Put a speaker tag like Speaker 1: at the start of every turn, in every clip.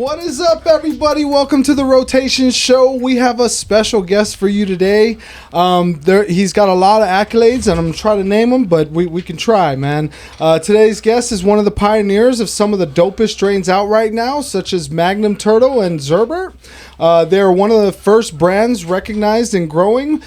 Speaker 1: What is up, everybody? Welcome to the Rotation Show. We have a special guest for you today. He's got a lot of accolades, and I'm going to try to name them, but we can try, man. Today's guest is one of the pioneers of some of the dopest strains out right now, such as Magnum Turtle and Zturp. They're one of the first brands recognized in growing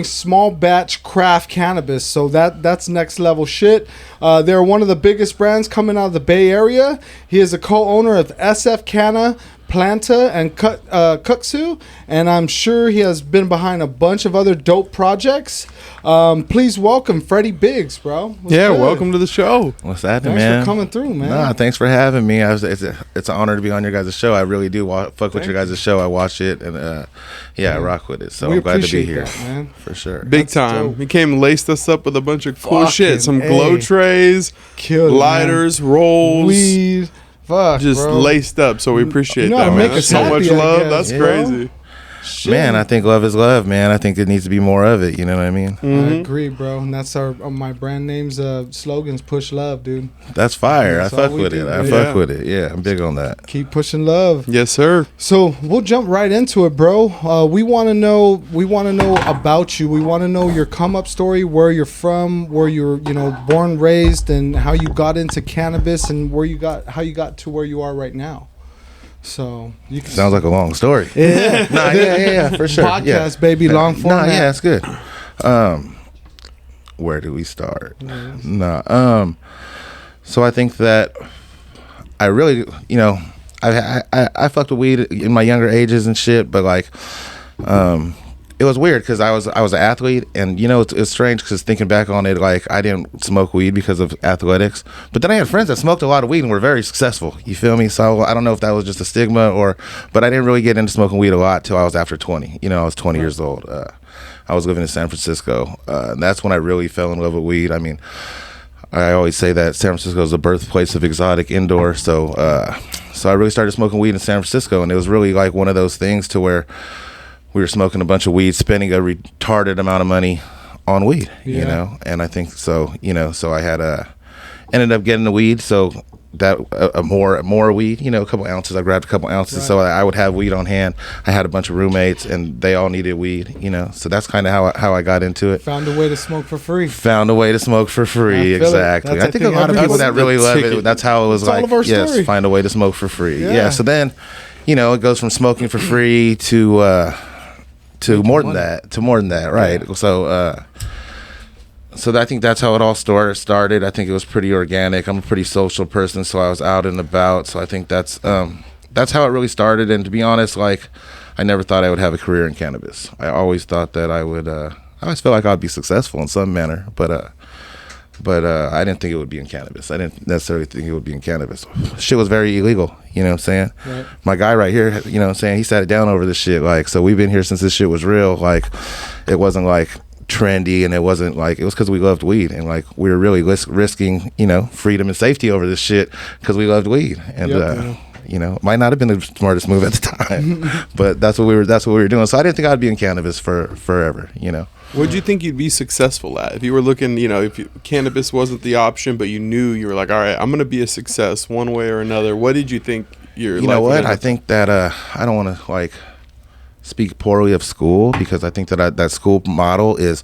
Speaker 1: small batch craft cannabis, so that's next level shit. They're one of the biggest brands coming out of the Bay Area. He is a co-owner of SF Canna, Planta, and Kuksu, and I'm sure he has been behind a bunch of other dope projects. Please welcome Freddie Bigg, bro. What's good?
Speaker 2: Welcome to the show.
Speaker 3: What's happening,
Speaker 1: man?
Speaker 3: Thanks
Speaker 1: for coming through, man.
Speaker 3: Nah, thanks for having me. It's an honor to be on your guys' show. I really do fuck with your guys' show. I watch it, and I rock with it. So I'm glad to be here,
Speaker 1: man.
Speaker 3: For sure.
Speaker 2: Big time. He came and laced us up with a bunch of cool shit. Some glow
Speaker 1: A.
Speaker 2: trays, lighters, rolls.
Speaker 1: Weed. Fuck,
Speaker 2: just
Speaker 1: bro.
Speaker 2: laced up, so we appreciate that,
Speaker 1: make
Speaker 2: man.
Speaker 1: us
Speaker 2: So much
Speaker 1: happy, I
Speaker 2: love.
Speaker 1: guess,
Speaker 2: That's
Speaker 1: bro.
Speaker 2: crazy.
Speaker 1: Shit.
Speaker 3: Man, I think love is love, man. I think there needs to be more of it. You know what I mean?
Speaker 1: I agree, bro. And that's my brand name's slogans. Push love, dude.
Speaker 3: That's fire.
Speaker 1: That's
Speaker 3: I fuck
Speaker 1: all we
Speaker 3: with
Speaker 1: do,
Speaker 3: it. I
Speaker 1: man.
Speaker 3: fuck with it. Yeah, I'm big on that.
Speaker 1: Keep pushing love.
Speaker 2: Yes, sir.
Speaker 1: So we'll jump right into it, bro. We want to know about you. We want to know your come up story, where you're from, where you're born, raised, and how you got into cannabis, and how you got to where you are right now. So you can
Speaker 3: Sounds like a long story.
Speaker 1: yeah,
Speaker 3: yeah, for sure.
Speaker 1: Podcast, baby, long
Speaker 3: No,
Speaker 1: format.
Speaker 3: yeah, it's good. Where do we start?
Speaker 1: Yes.
Speaker 3: No. So I think that I really, I fucked with weed in my younger ages and shit, but like, it was weird because I was an athlete, and it's strange because thinking back on it, like I didn't smoke weed because of athletics, but then I had friends that smoked a lot of weed and were very successful. You feel me? So I don't know if that was just a stigma but I didn't really get into smoking weed a lot till I was after 20. I was 20 years old. I was living in San Francisco, and that's when I really fell in love with weed. I mean, I always say that San Francisco is the birthplace of exotic indoor, so I really started smoking weed in San Francisco, and it was really like one of those things to where we were smoking a bunch of weed, spending a retarded amount of money on weed, and I think so, so I had ended up getting the weed, so that more weed, a couple ounces. I grabbed a couple ounces, so I would have weed on hand. I had a bunch of roommates, and they all needed weed, so that's kind of how I got into it.
Speaker 1: Found a way to smoke for free.
Speaker 3: Exactly. I think a lot of people that really love it, that's how it was.
Speaker 1: It's
Speaker 3: like,
Speaker 1: all of our
Speaker 3: yes,
Speaker 1: story.
Speaker 3: find a way to smoke for free. Yeah. So then, it goes from smoking for free to more than that, right? Yeah. So I think that's how it all started. I think it was pretty organic. I'm a pretty social person, so I was out and about. So I think that's how it really started. And to be honest, like I never thought I would have a career in cannabis. I always thought that I would. I always felt like I'd be successful in some manner, but I didn't think it would be in cannabis. I didn't necessarily think it would be in cannabis. Shit was very illegal, you know what I'm saying?
Speaker 1: Right.
Speaker 3: My guy right here, you know what I'm saying, he sat it down over this shit. Like, so we've been here since this shit was real. Like, it wasn't like trendy, and it wasn't like, it was because we loved weed, and like we were really risking, freedom and safety over this shit because we loved weed. And it might not have been the smartest move at the time, but that's what we were doing. So I didn't think I'd be in cannabis for forever,
Speaker 2: What do you think you'd be successful at if you were looking? Cannabis wasn't the option, but you knew you were like, all right, I'm gonna be a success one way or another. What did you think your?
Speaker 3: You know what? I think that I don't want to like speak poorly of school, because I think that that school model is,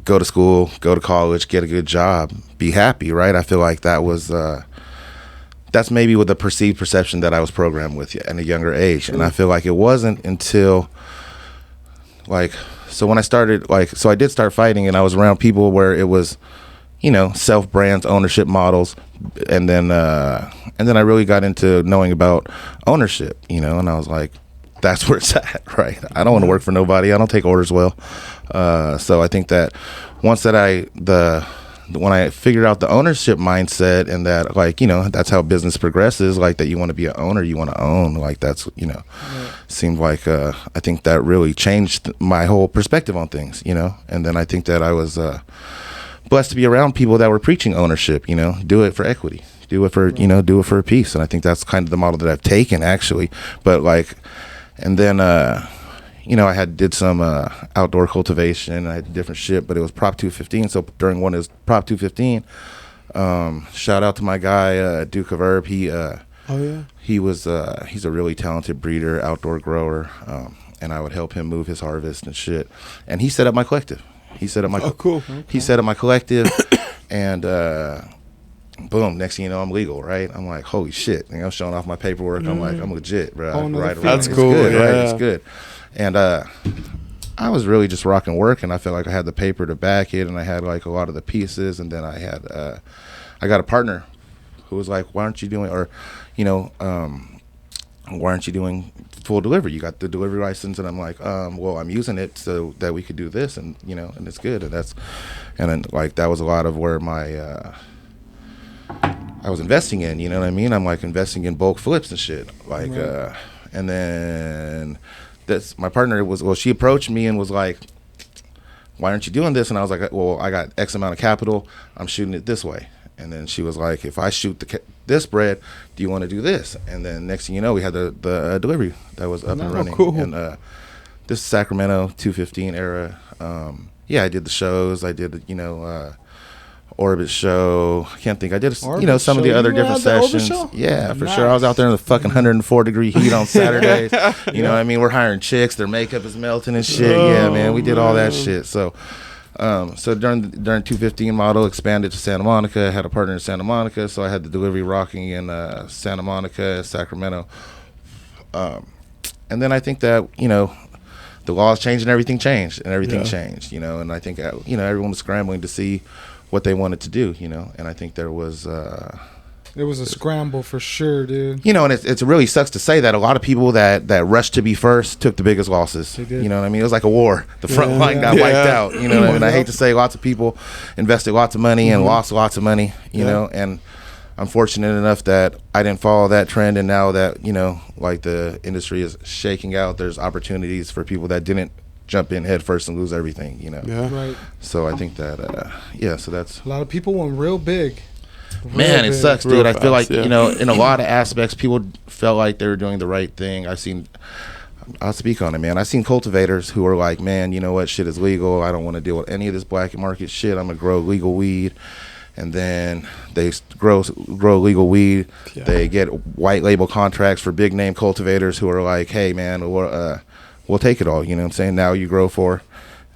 Speaker 3: go to school, go to college, get a good job, be happy, right? I feel like that was. That's maybe with the perceived perception that I was programmed with at a younger age, and I feel like it wasn't until so when I started I did start fighting, and I was around people where it was, self brands, ownership models, and then I really got into knowing about ownership, and I was like, that's where it's at, right? I don't want to work for nobody. I don't take orders well, so I think that once that when I figured out the ownership mindset, and that that's how business progresses, like that you want to be an owner, you want to own, like that's seemed like I think that really changed my whole perspective on things, and then I think that I was blessed to be around people that were preaching ownership, do it for equity, do it for do it for a piece, and I think that's kind of the model that I've taken actually, but and then I did some outdoor cultivation. I had different shit, but it was Prop 215. So during one, it was Prop 215. Shout out to my guy, Duke of Herb.
Speaker 2: Oh yeah.
Speaker 3: He's a really talented breeder, outdoor grower, and I would help him move his harvest and shit. And he set up my collective. He set up my
Speaker 2: cool.
Speaker 3: He set up my collective, and boom, next thing you know, I'm legal, right? I'm like, holy shit, you know, showing off my paperwork. I'm like, I'm legit, bro. Right,
Speaker 2: That's
Speaker 3: it's
Speaker 2: cool.
Speaker 3: Good,
Speaker 2: yeah.
Speaker 3: right? It's good. And I was really just rocking work, and I felt like I had the paper to back it, and I had like a lot of the pieces, and then I had I got a partner who was like, why aren't you doing, or you know, why aren't you doing full delivery? You got the delivery license. And I'm like, well, I'm using it so that we could do this, and you know, and it's good. And then like that was a lot of where my I was investing in, you know what I mean? I'm like investing in bulk flips and shit. Like and then my partner she approached me and was like, why aren't you doing this? And I was like, well, I got X amount of capital, I'm shooting it this way. And then she was like, if I shoot this bread, do you want to do this? And then next thing you know, we had the delivery that was up and running.
Speaker 2: Cool.
Speaker 3: And this Sacramento 215 era. Yeah, I did the shows. I did, you know, Orbit show. I can't think. I did, you know, some of the other different sessions. Yeah, for sure. I was out there in the fucking 104-degree heat on Saturdays. You know what I mean? We're hiring chicks. Their makeup is melting and shit. Yeah, man. We did all that shit. So during 215 model, expanded to Santa Monica. I had a partner in Santa Monica, so I had the delivery rocking in Santa Monica, Sacramento. And then I think that, you know, the laws changed and everything changed, you know. And I think, you know, everyone was scrambling to see what they wanted to do, you know. And I think there was
Speaker 1: it was a scramble for sure, dude.
Speaker 3: You know, and it really sucks to say that a lot of people that rushed to be first took the biggest losses.
Speaker 1: They did.
Speaker 3: You know what I mean? It was like a war. The front line got wiped out. You know what I mean? I hate to say, lots of people invested lots of money and lost lots of money, you know. And I'm fortunate enough that I didn't follow that trend. And now that, you know, like the industry is shaking out, there's opportunities for people that didn't jump in head first and lose everything, you know.
Speaker 2: Yeah.
Speaker 1: Right.
Speaker 3: So I think that, so that's...
Speaker 1: A lot of people went real big.
Speaker 3: Man, it sucks, dude.
Speaker 2: Real
Speaker 3: I feel like,
Speaker 2: fast,
Speaker 3: you know, in a lot of aspects, people felt like they were doing the right thing. I'll speak on it, man. I've seen cultivators who are like, man, you know what, shit is legal. I don't want to deal with any of this black market shit. I'm going to grow legal weed. And then they grow legal weed. Yeah. They get white label contracts for big name cultivators who are like, hey, man, we'll take it all. You know what I'm saying? Now you grow for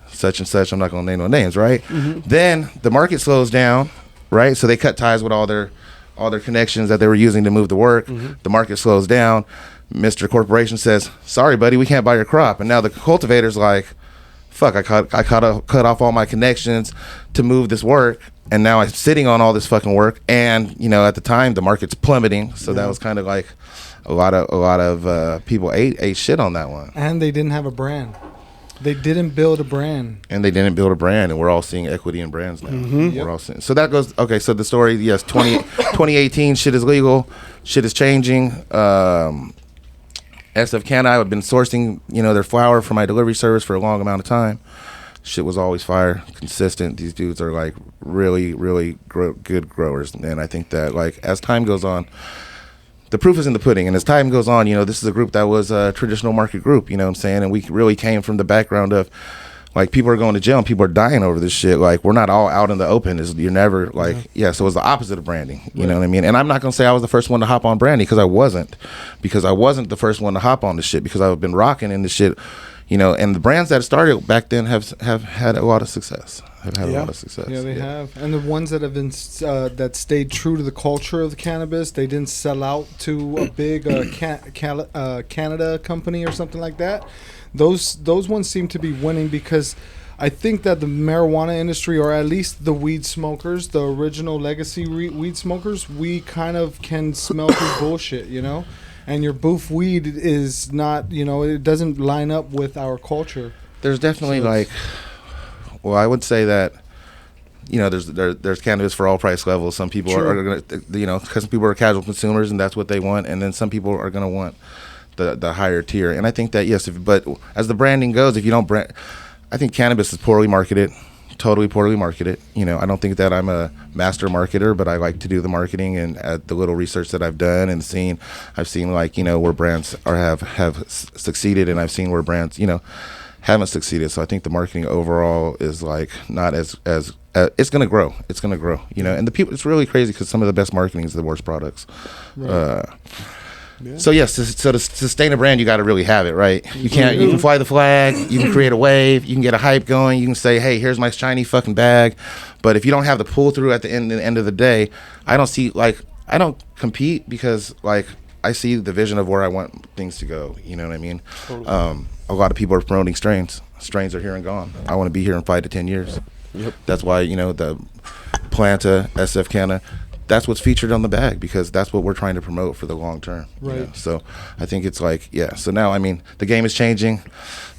Speaker 3: such and such. I'm not going to name no names, right? Mm-hmm. Then the market slows down. Right, so they cut ties with all their connections that they were using to move the work. Mm-hmm. The market slows down. Mr. Corporation says, "Sorry, buddy, we can't buy your crop." And now the cultivator's like, "Fuck, I cut off all my connections to move this work, and now I'm sitting on all this fucking work." And you know, at the time, the market's plummeting, so that was kind of like a lot of people ate shit on that one.
Speaker 1: And they didn't have a brand. They didn't build a brand.
Speaker 3: And we're all seeing equity in brands now.
Speaker 2: Mm-hmm.
Speaker 3: We're all seeing. So that goes, okay, so the story, yes, 2018, shit is legal, shit is changing. SF Canna, I've been sourcing, you know, their flower for my delivery service for a long amount of time. Shit was always fire, consistent. These dudes are like really, really good growers. And I think that like as time goes on, the proof is in the pudding, and as time goes on, you know, this is a group that was a traditional market group, you know what I'm saying? And we really came from the background of, like, people are going to jail and people are dying over this shit. Like, we're not all out in the open. You're never, like, so it was the opposite of branding, you know what I mean? And I'm not going to say I was the first one to hop on branding, because I wasn't the first one to hop on this shit, because I've been rocking in this shit, you know, and the brands that started back then have had a lot of success. A lot of success.
Speaker 1: Yeah, they have. And the ones that have been that stayed true to the culture of the cannabis, they didn't sell out to a big Canada company or something like that. Those ones seem to be winning, because I think that the marijuana industry, or at least the weed smokers, the original legacy weed smokers, we kind of can smell through bullshit, you know? And your boof weed is not, you know, it doesn't line up with our culture.
Speaker 3: There's definitely well, I would say that, you know, there's cannabis for all price levels. Some people are going to, you know, because some people are casual consumers and that's what they want. And then some people are going to want the higher tier. And I think that, yes, but as the branding goes, if you don't brand, I think cannabis is poorly marketed, totally poorly marketed. You know, I don't think that I'm a master marketer, but I like to do the marketing, and at the little research that I've done and I've seen like, you know, where brands have succeeded, and I've seen where brands, you know, haven't succeeded. So I think the marketing overall is like not as it's gonna grow. It's gonna grow, you know. And the people, it's really crazy because some of the best marketing is the worst products. Right. So yes, so to sustain a brand, you got to really have it, right? You can fly the flag, you can create a wave, you can get a hype going, you can say, hey, here's my shiny fucking bag. But if you don't have the pull through at the end of the day, I don't compete because like I see the vision of where I want things to go. You know what I mean? Totally. A lot of people are promoting strains. Strains are here and gone. I want to be here in 5 to 10 years. Yep. That's why, you know, the Planta, SF Canna, that's what's featured on the bag because that's what we're trying to promote for the long term. Right. You know? So I think it's like, yeah. So now, I mean, the game is changing.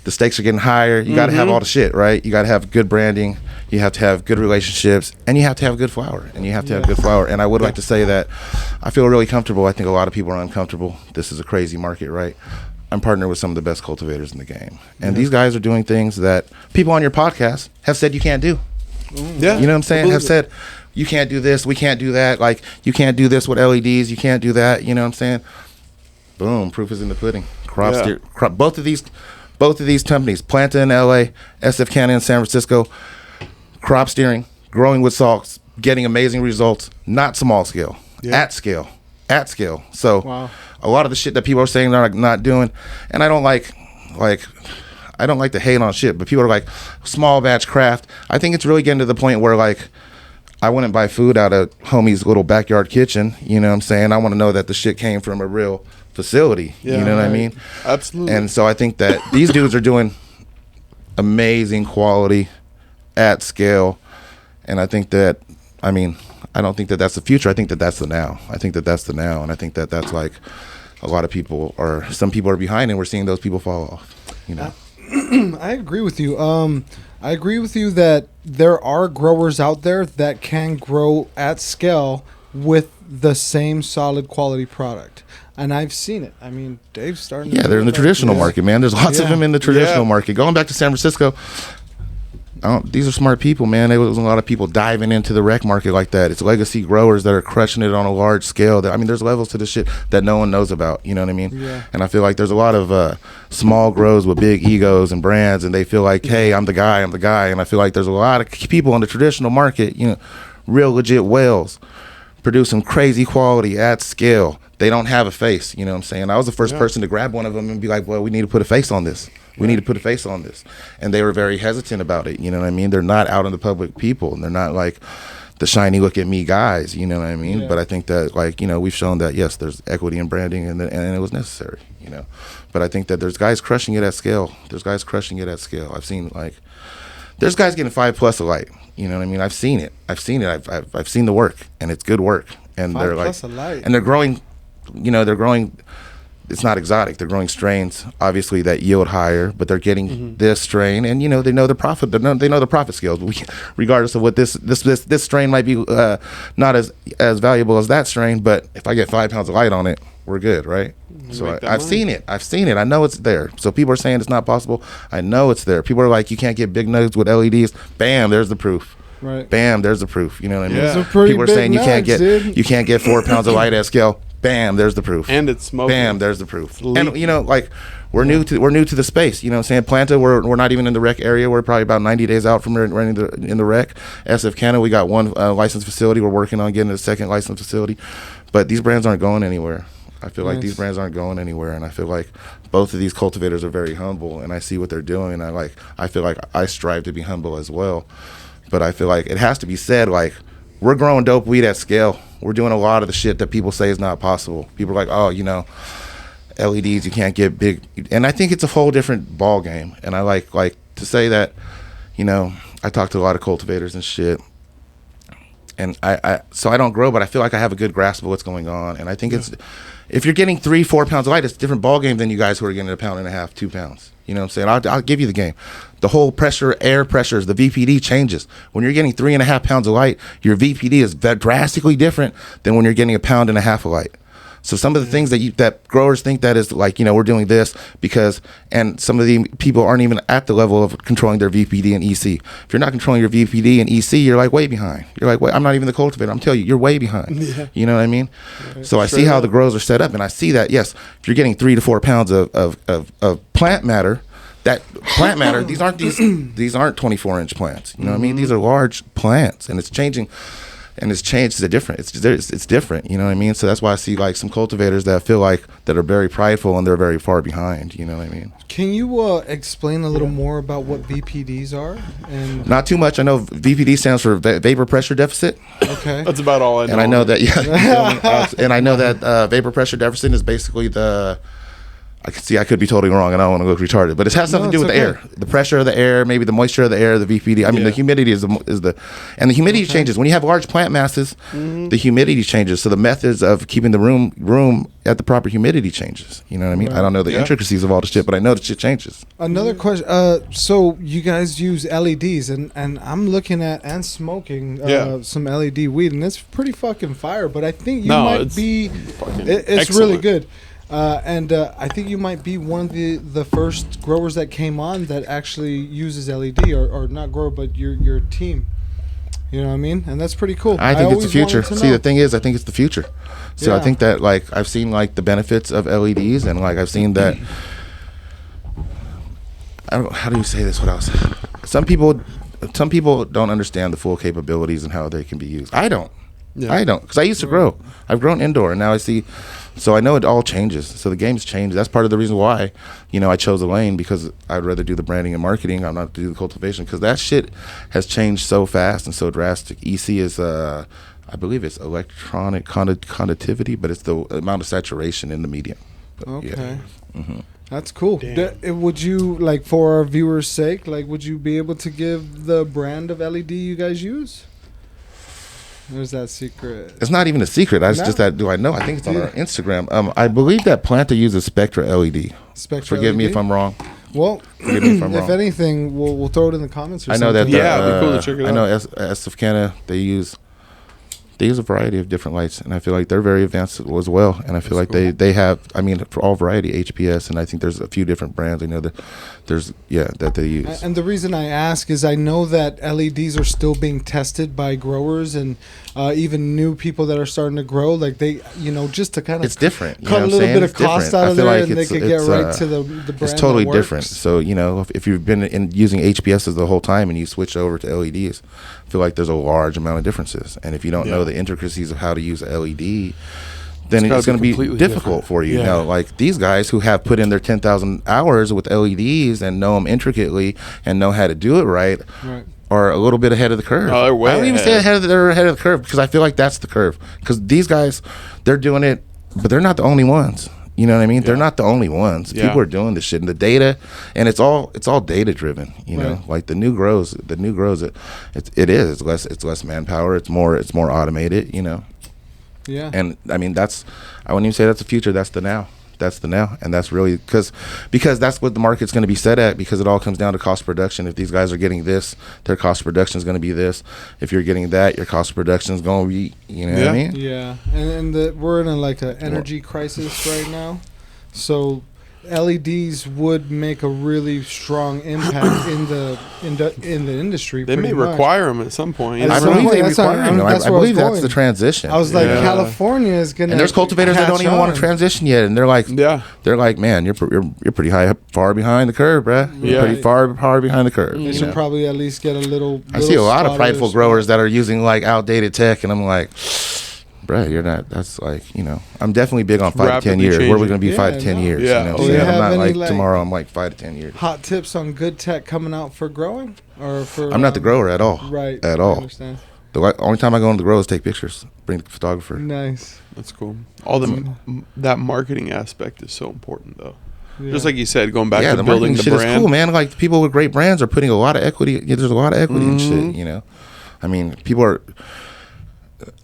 Speaker 3: The stakes are getting higher. You got to have all the shit, right? You got to have good branding. You have to have good relationships, and you have to have good flower. And you have to have good flower. And I would like to say that I feel really comfortable. I think a lot of people are uncomfortable. This is a crazy market, right? I'm partnered with some of the best cultivators in the game, and these guys are doing things that people on your podcast have said you can't do. Yeah, you know what I'm saying? Have said you can't do this, we can't do that. Like you can't do this with LEDs, you can't do that. You know what I'm saying? Boom, proof is in the pudding. Both of these companies, Planta in LA, SF Canna in San Francisco, crop steering, growing with salts, getting amazing results, not small scale, at scale. So a lot of the shit that people are saying they're not doing, and I don't like to hate on shit, but people are like small batch craft. I think it's really getting to the point where like I wouldn't buy food out of homie's little backyard kitchen. You know what I'm saying? I want to know that the shit came from a real facility. You know what I mean?
Speaker 2: Absolutely.
Speaker 3: And so I think that these dudes are doing amazing quality at scale. And I think that, I mean, I don't think that that's the future. I think that that's the now. And I think that that's like a lot of people some people are behind and we're seeing those people fall off, you know?
Speaker 1: I agree with you. I agree with you that there are growers out there that can grow at scale with the same solid quality product. And I've seen it. I mean, Dave's starting to...
Speaker 3: Yeah, they're in the traditional market, man. There's lots of them in the traditional market. Going back to San Francisco, these are smart people, man. There was a lot of people diving into the rec market like that. It's legacy growers that are crushing it on a large scale. I mean, there's levels to this shit that no one knows about. You know what I mean? Yeah. And I feel like there's a lot of small grows with big egos and brands, and they feel like, hey, I'm the guy. And I feel like there's a lot of people in the traditional market, you know, real legit whales, producing crazy quality at scale. They don't have a face. You know what I'm saying? I was the first person to grab one of them and be like, well, we need to put a face on this. We need to put a face on this. And they were very hesitant about it. You know what I mean? They're not out in the public people. And they're not like the shiny look at me guys. You know what I mean? Yeah. But I think that, like, you know, we've shown that, yes, there's equity in branding and it was necessary, you know. But I think that there's guys crushing it at scale. I've seen, like, there's guys getting 5+ a light. You know what I mean? I've seen it. I've seen the work. And it's good work. And they're like, and they're growing, you know, it's not exotic. They're growing strains, obviously, that yield higher, but they're getting this strain, and you know they know the profit. They know the profit scales. Regardless of what this strain might be, not as valuable as that strain. But if I get 5 pounds of light on it, we're good, right? So I've seen it. I know it's there. So people are saying it's not possible. I know it's there. People are like, you can't get big nugs with LEDs. Bam, there's the proof. Right. Bam, there's the proof. You know what I mean? Yeah. People are saying you can't get 4 pounds of light at scale. Bam, there's the proof.
Speaker 2: And it's smoking.
Speaker 3: Bam, there's the proof. And you know, like we're new to the space. You know what I'm saying? Planta, we're not even in the rec area. We're probably about 90 days out from running in the rec. SF Canna, we got one licensed facility. We're working on getting a second licensed facility. But these brands aren't going anywhere. I feel like these brands aren't going anywhere, and I feel like both of these cultivators are very humble, and I see what they're doing. And I feel like I strive to be humble as well. But I feel like it has to be said, like, we're growing dope weed at scale. We're doing a lot of the shit that people say is not possible. People are like, oh, you know, LEDs, you can't get big. And I think it's a whole different ball game. And I like to say that, you know, I talk to a lot of cultivators and shit. And so I don't grow, but I feel like I have a good grasp of what's going on. And I think it's, if you're getting 3-4 pounds of light, it's a different ball game than you guys who are getting 1.5 pounds, 2 pounds. You know what I'm saying? I'll give you the game. The whole air pressures, the VPD changes. When you're getting 3.5 pounds of light, your VPD is drastically different than when you're getting 1.5 pounds of light. So some of the things that growers think that is like, you know, we're doing this because, and some of the people aren't even at the level of controlling their VPD and EC. If you're not controlling your VPD and EC, you're like way behind. You're like, wait, I'm not even the cultivator. I'm telling you, you're way behind. Yeah. You know what I mean? Right. So I see how the grows are set up, and I see that, yes, if you're getting 3 to 4 pounds of plant matter, that plant matter. These aren't 24-inch plants. You know what I mean? These are large plants, and it's changing. And it's changed. It's different. It's different. You know what I mean? So that's why I see like some cultivators that feel like that are very prideful and they're very far behind. You know what I mean?
Speaker 1: Can you explain a little more about what VPDs are? And
Speaker 3: Not too much. I know VPD stands for vapor pressure deficit.
Speaker 1: okay,
Speaker 2: That's about all I know.
Speaker 3: And I know that, and I know that vapor pressure deficit is basically I could be totally wrong, and I don't want to look retarded, but it has something to do with the air, the pressure of the air, maybe the moisture of the air, the VPD. I mean, the humidity is the humidity changes when you have large plant masses. The humidity changes, so the methods of keeping the room at the proper humidity changes. You know what I mean?
Speaker 1: Right.
Speaker 3: I don't know the intricacies of all the shit, but I know the shit changes.
Speaker 1: Another question. So you guys use LEDs, and I'm looking at and smoking some LED weed, and it's pretty fucking fire. But I think you might be. It's really good. And I think you might be one of the first growers that came on that actually uses LED, or not grower, but your team. You know what I mean? And that's pretty cool.
Speaker 3: I think it's the future. See, the thing is, I think it's the future. So I think that like I've seen like the benefits of LEDs, and like I've seen that. How do you say this without? Some people don't understand the full capabilities and how they can be used. I don't. I don't, because I used to grow. I've grown indoor, and now I see. So I know it all changes. So the game's changed. That's part of the reason why, I chose a lane, because I'd rather do the branding and marketing. I'm not do the cultivation, because that shit has changed so fast and so drastic. EC is, I believe it's electronic conductivity, but it's the amount of saturation in the medium. But,
Speaker 1: okay. That's cool. Would you, like, for our viewers' sake, like, would you be able to give the brand of LED you guys use? There's that secret.
Speaker 3: It's not even a secret. It's just that, do I know? I think it's on our Instagram. I believe that Planta uses Spectra LED. Forgive me if I'm wrong.
Speaker 1: Well,
Speaker 3: forgive me if I'm wrong.
Speaker 1: If anything, we'll throw it in the comments or
Speaker 3: I know
Speaker 1: something.
Speaker 3: that.
Speaker 2: It'd be cool to check it out.
Speaker 3: I know S of Canna, they use a variety of different lights, and I feel like they're very advanced as well. And I feel like they have, for all variety, HPS, and I think there's a few different brands. I know that that they use.
Speaker 1: And the reason I ask is I know that LEDs are still being tested by growers and even new people that are starting to grow. Like they, just to kind of
Speaker 3: it's different.
Speaker 1: Cut a little bit of cost out of there, and they could get right to the brand.
Speaker 3: It's totally different. So if you've been using HPSs the whole time and you switch over to LEDs, I feel like there's a large amount of differences. And if you don't know the intricacies of how to use a LED, then it's going to be difficult for you. Like these guys who have put in their 10,000 hours with LEDs and know them intricately and know how to do it right. Are a little bit ahead of the curve.
Speaker 2: Oh, they're way
Speaker 3: I don't even say they're ahead of the curve, because I feel like that's the curve. Because these guys, they're doing it, but they're not the only ones. You know what I mean? They're not the only ones. People are doing this shit, and the data, and it's all data driven. Like the new grows, it's less manpower. It's more automated.
Speaker 1: Yeah.
Speaker 3: And I mean I wouldn't even say that's the future. That's the now. And that's really because that's what the market's going to be set at, because it all comes down to cost of production. If these guys are getting this, their cost of production is going to be this. If you're getting that, your cost of production is going to be, what I mean?
Speaker 1: Yeah. And we're in an energy crisis right now. So LEDs would make a really strong impact in the industry.
Speaker 2: They may require them at some point.
Speaker 3: I believe they require them. I believe that's the transition.
Speaker 1: I was like, California is gonna.
Speaker 3: And there's cultivators that don't even want to transition yet, and they're like, man, you're pretty far behind the curve, bruh. You're pretty far behind the curve.
Speaker 1: They should probably at least get a little.
Speaker 3: I see a lot of prideful growers that are using like outdated tech, and I'm like, bruh, you're not. That's like, I'm definitely big on 5 to 10 years. Where are we going to be 5 to 10 years?
Speaker 1: Yeah.
Speaker 3: I'm not like tomorrow. I'm like 5 to 10 years.
Speaker 1: Hot tips on good tech coming out for growing, or for?
Speaker 3: I'm not the grower at all.
Speaker 1: Right.
Speaker 3: At all.
Speaker 1: I understand.
Speaker 3: The only time I go into the grow is take pictures. Bring the photographer.
Speaker 1: Nice.
Speaker 2: That's cool. That marketing aspect is so important, though. Yeah. Just like you said, going back to building the brand.
Speaker 3: Is cool, man. Like people with great brands are putting a lot of equity. There's a lot of equity in shit. I mean, people are.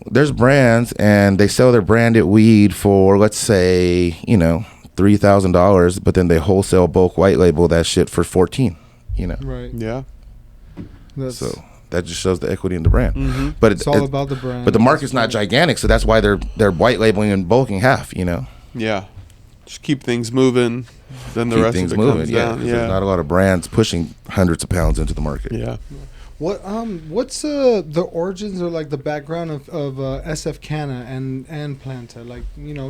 Speaker 3: There's brands, and they sell their branded weed for, let's say, $3,000, but then they wholesale bulk white label that shit for $14.
Speaker 1: Right.
Speaker 2: Yeah.
Speaker 3: So that just shows the equity in the brand. But
Speaker 1: it's all about the brand.
Speaker 3: But the market's not gigantic, so that's why they're white labeling and bulking half.
Speaker 2: Yeah. Just keep things moving. Then the rest of it comes down.
Speaker 3: There's not a lot of brands pushing hundreds of pounds into the market.
Speaker 2: Yeah.
Speaker 1: What's the origins or like the background of SF Canna and Planta? Like,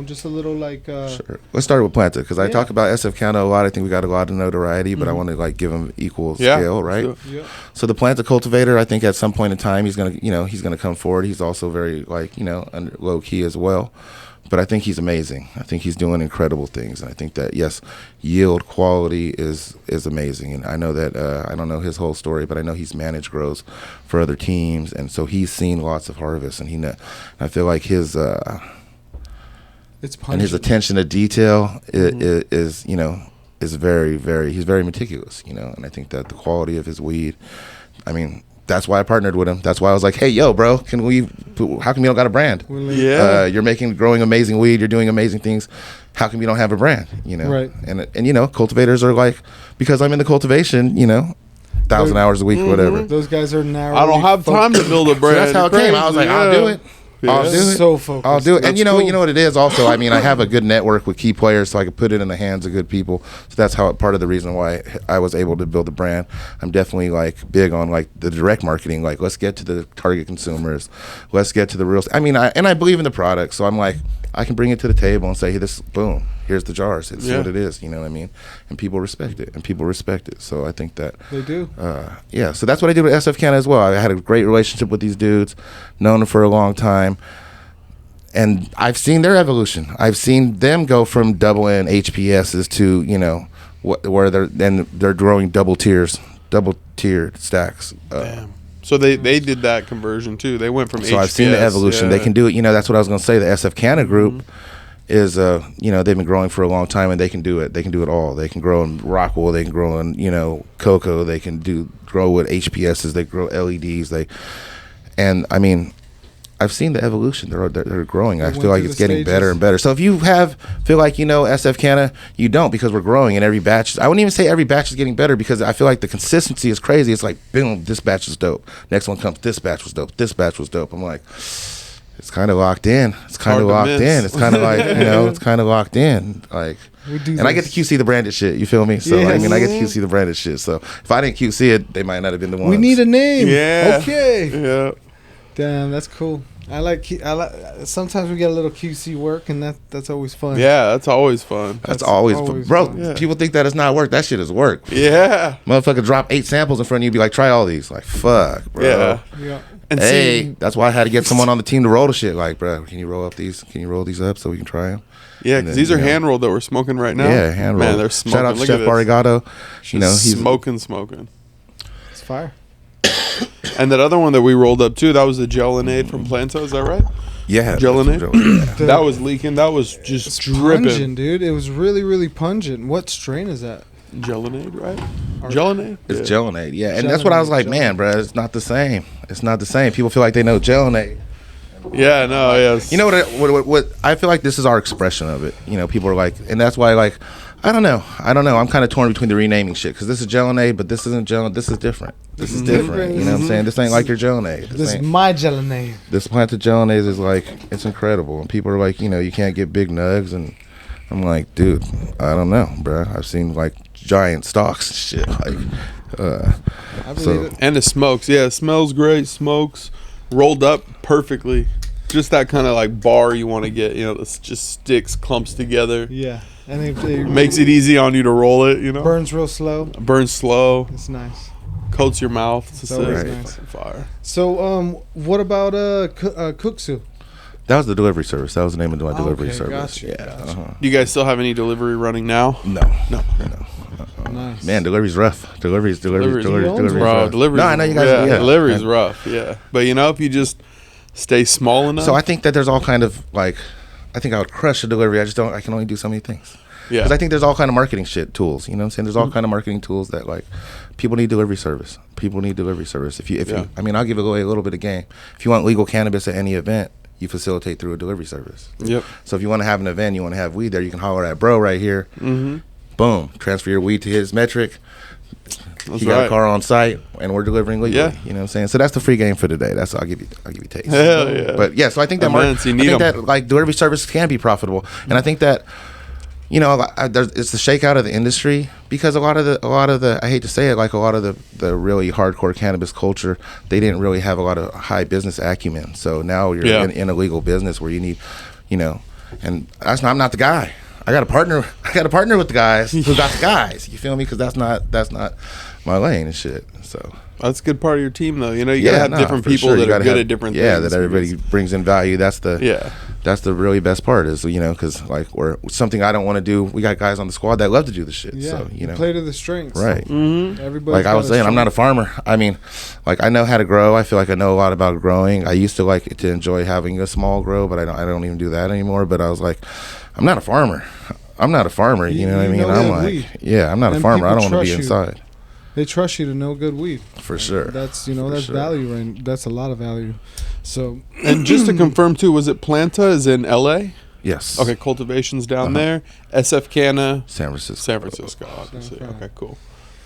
Speaker 1: just a little like.
Speaker 3: Sure. Let's start with Planta because I talk about SF Canna a lot. I think we got a lot of notoriety, but I want to like give them equal scale, right? Sure.
Speaker 1: Yeah.
Speaker 3: So the Planta cultivator, I think at some point in time he's gonna come forward. He's also very like low key as well. But I think he's amazing. I think he's doing incredible things. And I think that, yes, yield quality is amazing. And I know that, I don't know his whole story, but I know he's managed grows for other teams. And so he's seen lots of harvests. And I feel like his and his attention to detail is very, very, he's very meticulous, And I think that the quality of his weed, I mean, that's why I partnered with him. That's why I was like, hey, yo, bro, how come you don't got a brand?
Speaker 2: Yeah.
Speaker 3: You're growing amazing weed. You're doing amazing things. How come you don't have a brand?
Speaker 1: Right.
Speaker 3: And cultivators are like, because I'm in the cultivation, 1,000 hours a week or whatever.
Speaker 1: Those guys are narrow.
Speaker 2: I don't have time to build a brand.
Speaker 3: So that's how it came. I was like, I'll do it.
Speaker 2: Yeah.
Speaker 3: I'll do it.
Speaker 1: So focused.
Speaker 3: I'll do it.
Speaker 1: That's
Speaker 3: And you know
Speaker 1: cool.
Speaker 3: what it is also, I mean, I have a good network with key players, so I can put it in the hands of good people. So that's part of the reason why I was able to build a brand. I'm definitely like big on like the direct marketing, like let's get to the target consumers. Let's get to the real, I mean, I believe in the product. So I'm like, I can bring it to the table and say, hey, this, boom, here's the jars. It's what it is, you know what I mean? And people respect it. So I think that
Speaker 1: they do.
Speaker 3: So that's what I did with SF Canna as well. I had a great relationship with these dudes, known them for a long time. And I've seen their evolution. I've seen them go from double N HPSs to, where they're growing double tiered stacks.
Speaker 2: Damn. So they did that conversion too. They went from HPS.
Speaker 3: So I've seen the evolution. They can do it. That's what I was going to say. The SF Canna group is, they've been growing for a long time and they can do it. They can do it all. They can grow in rockwool. They can grow in, cocoa. They can grow with HPSs. They grow LEDs. And I mean, I've seen the evolution. They're growing. I feel like it's getting better and better. So if you feel like SF Canna, you don't, because we're growing and every batch. I wouldn't even say every batch is getting better, because I feel like the consistency is crazy. It's like, boom, this batch is dope. Next one comes, this batch was dope. This batch was dope. I'm like, it's kind of locked in. It's kind of locked in. It's kind of like, it's kind of locked in. Like, and I get to QC the branded shit. You feel me? So I mean, I get to QC the branded shit. So if I didn't QC it, they might not have been the ones.
Speaker 1: We need a name.
Speaker 2: Yeah.
Speaker 1: Okay.
Speaker 2: Yeah.
Speaker 1: Damn, that's cool. I like. Sometimes we get a little QC work, and that's always fun.
Speaker 2: Yeah, that's always fun.
Speaker 3: That's always fun. Bro,
Speaker 1: fun. Yeah.
Speaker 3: People think that it's not work. That shit is work.
Speaker 2: Yeah.
Speaker 3: Motherfucker drop 8 samples in front of you, be like, try all these. Like, fuck, bro.
Speaker 1: Yeah.
Speaker 2: And
Speaker 3: that's why I had to get someone on the team to roll the shit. Like, bro, can you roll up these? Can you roll these up so we can try them?
Speaker 2: Yeah, because these are hand rolled that we're smoking right now.
Speaker 3: Yeah, hand rolled.
Speaker 2: Man, they're smoking.
Speaker 3: Shout out to
Speaker 2: Look
Speaker 3: Chef Barrigato.
Speaker 2: He's smoking.
Speaker 1: It's fire.
Speaker 2: And that other one that we rolled up too, that was the Gelinade from Planta. Is that right?
Speaker 3: Yeah,
Speaker 2: Gelinade. That was leaking. That was just dripping,
Speaker 1: pungent, dude. It was really, really pungent. What strain is that?
Speaker 2: Gelinade, right? Gelinade.
Speaker 3: It's Gelinade. Yeah, and that's what I was like, man, bro. It's not the same. It's not the same. People feel like they know Gelinade.
Speaker 2: Yeah, no, yes.
Speaker 3: You know what I feel like this is our expression of it. People are like, and that's why, like, I don't know. I'm kind of torn between the renaming shit, because this is Gelinade, but this isn't Gelinade. This is different. This is different. You know what I'm saying? This ain't like your Gelinade.
Speaker 1: This is my Gelinade.
Speaker 3: This Planta Gelinade is like, it's incredible. And people are like, you can't get big nugs. And I'm like, dude, I don't know, bro. I've seen like giant stalks and shit. Like,
Speaker 1: I believe it.
Speaker 2: And it smokes. Yeah, it smells great. Smokes. Rolled up perfectly. Just that kind of like bar you want to get. This just sticks, clumps together.
Speaker 1: Yeah. And it
Speaker 2: makes it easy on you to roll it,
Speaker 1: Burns real slow.
Speaker 2: Burns slow.
Speaker 1: It's nice.
Speaker 2: Coats your mouth. It's
Speaker 1: always
Speaker 2: nice. Fire.
Speaker 1: So, what about Cooksu?
Speaker 3: That was the delivery service. That was the name of my delivery service.
Speaker 1: Gotcha, gotcha.
Speaker 2: Do you guys still have any delivery running now?
Speaker 3: No.
Speaker 1: Nice.
Speaker 3: Man, delivery's rough. Delivery's
Speaker 2: bro,
Speaker 3: rough.
Speaker 2: delivery's
Speaker 3: No, I know you guys.
Speaker 2: Delivery's rough. Yeah, but if you just stay small enough.
Speaker 3: So I think that there's all kind of like, I think I would crush a delivery. I can only do so many things.
Speaker 2: Yeah.
Speaker 3: Because I think there's all kind of marketing tools. You know what I'm saying? There's all kind of marketing tools that like, people need delivery service. If you, I mean, I'll give away a little bit of game. If you want legal cannabis at any event, you facilitate through a delivery service.
Speaker 2: Yep.
Speaker 3: So if you want to have an event, you want to have weed there, you can holler at bro right here. Mm-hmm. Boom. Transfer your weed to his metric. He got a car on site, and we're delivering legally.
Speaker 2: Yeah.
Speaker 3: You know what I'm saying? So that's the free game for today. I'll give you taste.
Speaker 2: Hell yeah.
Speaker 3: But yeah, so I think that that like delivery service can be profitable, and I think that it's the shakeout of the industry, because a lot of the I hate to say it, like a lot of the really hardcore cannabis culture, they didn't really have a lot of high business acumen. So now you're in a legal business where you need, and I'm not the guy. I got a partner with the guys who got the guys. You feel me? Because that's not my lane and shit. So
Speaker 2: that's a good part of your team, though. You gotta have different people that are good at different things.
Speaker 3: Yeah, that everybody brings in value. That's the really best part is, because like something I don't want to do. We got guys on the squad that love to do the shit.
Speaker 1: Yeah,
Speaker 3: so,
Speaker 1: you play to the strengths.
Speaker 3: Right.
Speaker 1: Mm-hmm. Everybody.
Speaker 3: Like I was saying, I'm not a farmer. I mean, like I know how to grow. I feel like I know a lot about growing. I used to like to enjoy having a small grow, but I don't even do that anymore. But I was like, I'm not a farmer. You know what I mean? I'm like, weed. I'm not a farmer. I don't want to be inside.
Speaker 1: They trust you to know good weed.
Speaker 3: For sure.
Speaker 1: That's that's value, right? That's a lot of value. So,
Speaker 2: and just to confirm too, was it Planta is in LA?
Speaker 3: Yes.
Speaker 2: Okay, cultivation's down there. SF Canna,
Speaker 3: San Francisco.
Speaker 2: Obviously. Okay, cool.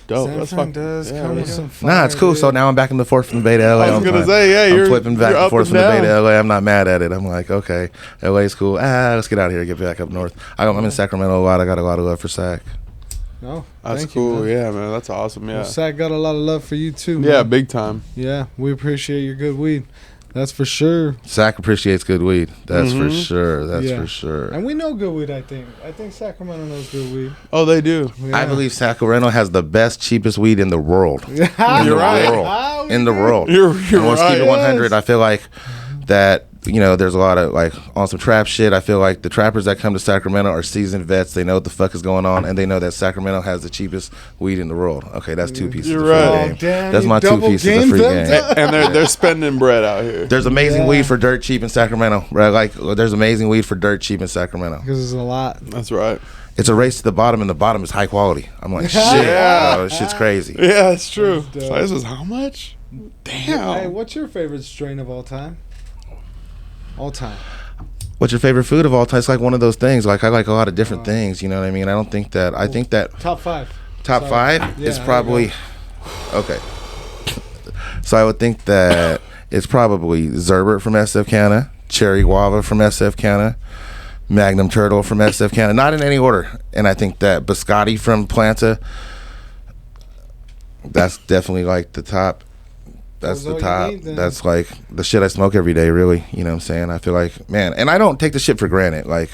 Speaker 2: Dope.
Speaker 1: San
Speaker 2: That's
Speaker 1: Fran
Speaker 2: fucking
Speaker 1: does come with some fire.
Speaker 3: Nah, it's cool. So now I'm back and forth from the Bay to LA.
Speaker 2: I was gonna say,
Speaker 3: I'm flipping back and forth from the Bay
Speaker 2: down.
Speaker 3: to LA. I'm not mad at it. I'm like, okay, LA's cool. Let's get out of here. Get back up north. I'm in Sacramento a lot. I got a lot of love for Sac.
Speaker 1: No,
Speaker 2: that's cool. Man. Man, that's awesome. Yeah,
Speaker 1: well, Sac got a lot of love for you too.
Speaker 2: Yeah,
Speaker 1: man.
Speaker 2: big time.
Speaker 1: Yeah, we appreciate your good weed. That's for sure.
Speaker 3: Sac appreciates good weed. That's for sure. That's for sure.
Speaker 1: And we know good weed, I think. I think Sacramento knows good weed.
Speaker 2: Oh, they do.
Speaker 1: Yeah.
Speaker 3: I believe Sacramento has the best, cheapest weed in the world.
Speaker 2: You're right.
Speaker 3: In the world.
Speaker 2: You're
Speaker 3: and let's keep it 100. I feel like that, there's a lot of like on some trap shit. I feel like the trappers that come to Sacramento are seasoned vets. They know what the fuck is going on, and they know that Sacramento has the cheapest weed in the world. Okay, that's two pieces of free game.
Speaker 1: Damn,
Speaker 3: that's my two pieces of free game.
Speaker 2: And they're spending bread out here.
Speaker 3: There's amazing weed for dirt cheap in Sacramento. Right? Like there's amazing weed for dirt cheap in Sacramento.
Speaker 1: Because there's a lot.
Speaker 2: That's right.
Speaker 3: It's a race to the bottom, and the bottom is high quality. I'm like, shit, bro, this shit's crazy.
Speaker 2: Yeah, that's true. So this is how much? Damn.
Speaker 1: Hey, what's your favorite strain of all time? All time.
Speaker 3: What's your favorite food of all time? It's like one of those things. Like I like a lot of different things. You know what I mean? I think that
Speaker 1: top five.
Speaker 3: Top five is probably okay. So I would think that it's probably Zturp from SF Canna, Cherry Guava from SF Canna, Magnum Turtle from SF Canna, not in any order. And I think that Biscotti from Planta, that's definitely like the top. That's the top. That's like the shit I smoke every day, really. You know what I'm saying? I feel like, man, and I don't take the shit for granted. Like,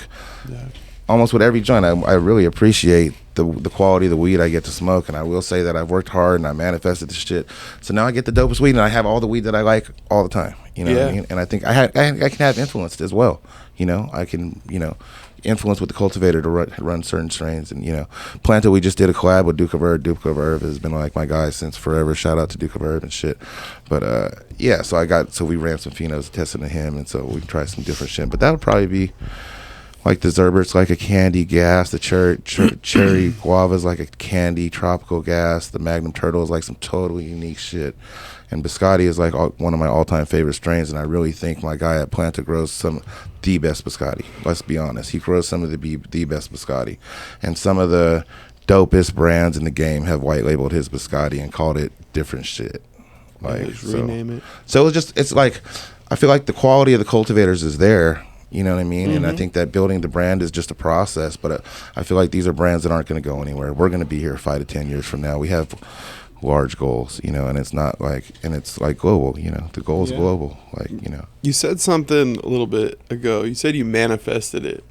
Speaker 3: almost with every joint, I really appreciate the quality of the weed I get to smoke. And I will say that I've worked hard and I manifested the shit. So now I get the dopest weed and I have all the weed that I like all the time. You know what I mean? And I think I can have influence as well. I can, influence with the cultivator to run certain strains. And Planta, we just did a collab with Duke of Herb. Duke of Herb has been like my guy since forever. Shout out to Duke of Herb and shit. But so we ran some phenos testing to him, and so we tried some different shit. But that would probably be like the Zturp. It's like a candy gas. The cherry guava is like a candy tropical gas. The Magnum Turtle is like some totally unique shit. And Biscotti is like one of my all-time favorite strains, and I really think my guy at Planta grows the best Biscotti. Let's be honest. He grows some of the best Biscotti. And some of the dopest brands in the game have white-labeled his Biscotti and called it different shit.
Speaker 2: Rename it.
Speaker 3: So it's like, I feel like the quality of the cultivators is there. You know what I mean? And I think that building the brand is just a process, but I feel like these are brands that aren't going to go anywhere. We're going to be here 5 to 10 years from now. We have large goals, and it's not like, and it's like global, the goal is global,
Speaker 2: You said something a little bit ago. You said you manifested it.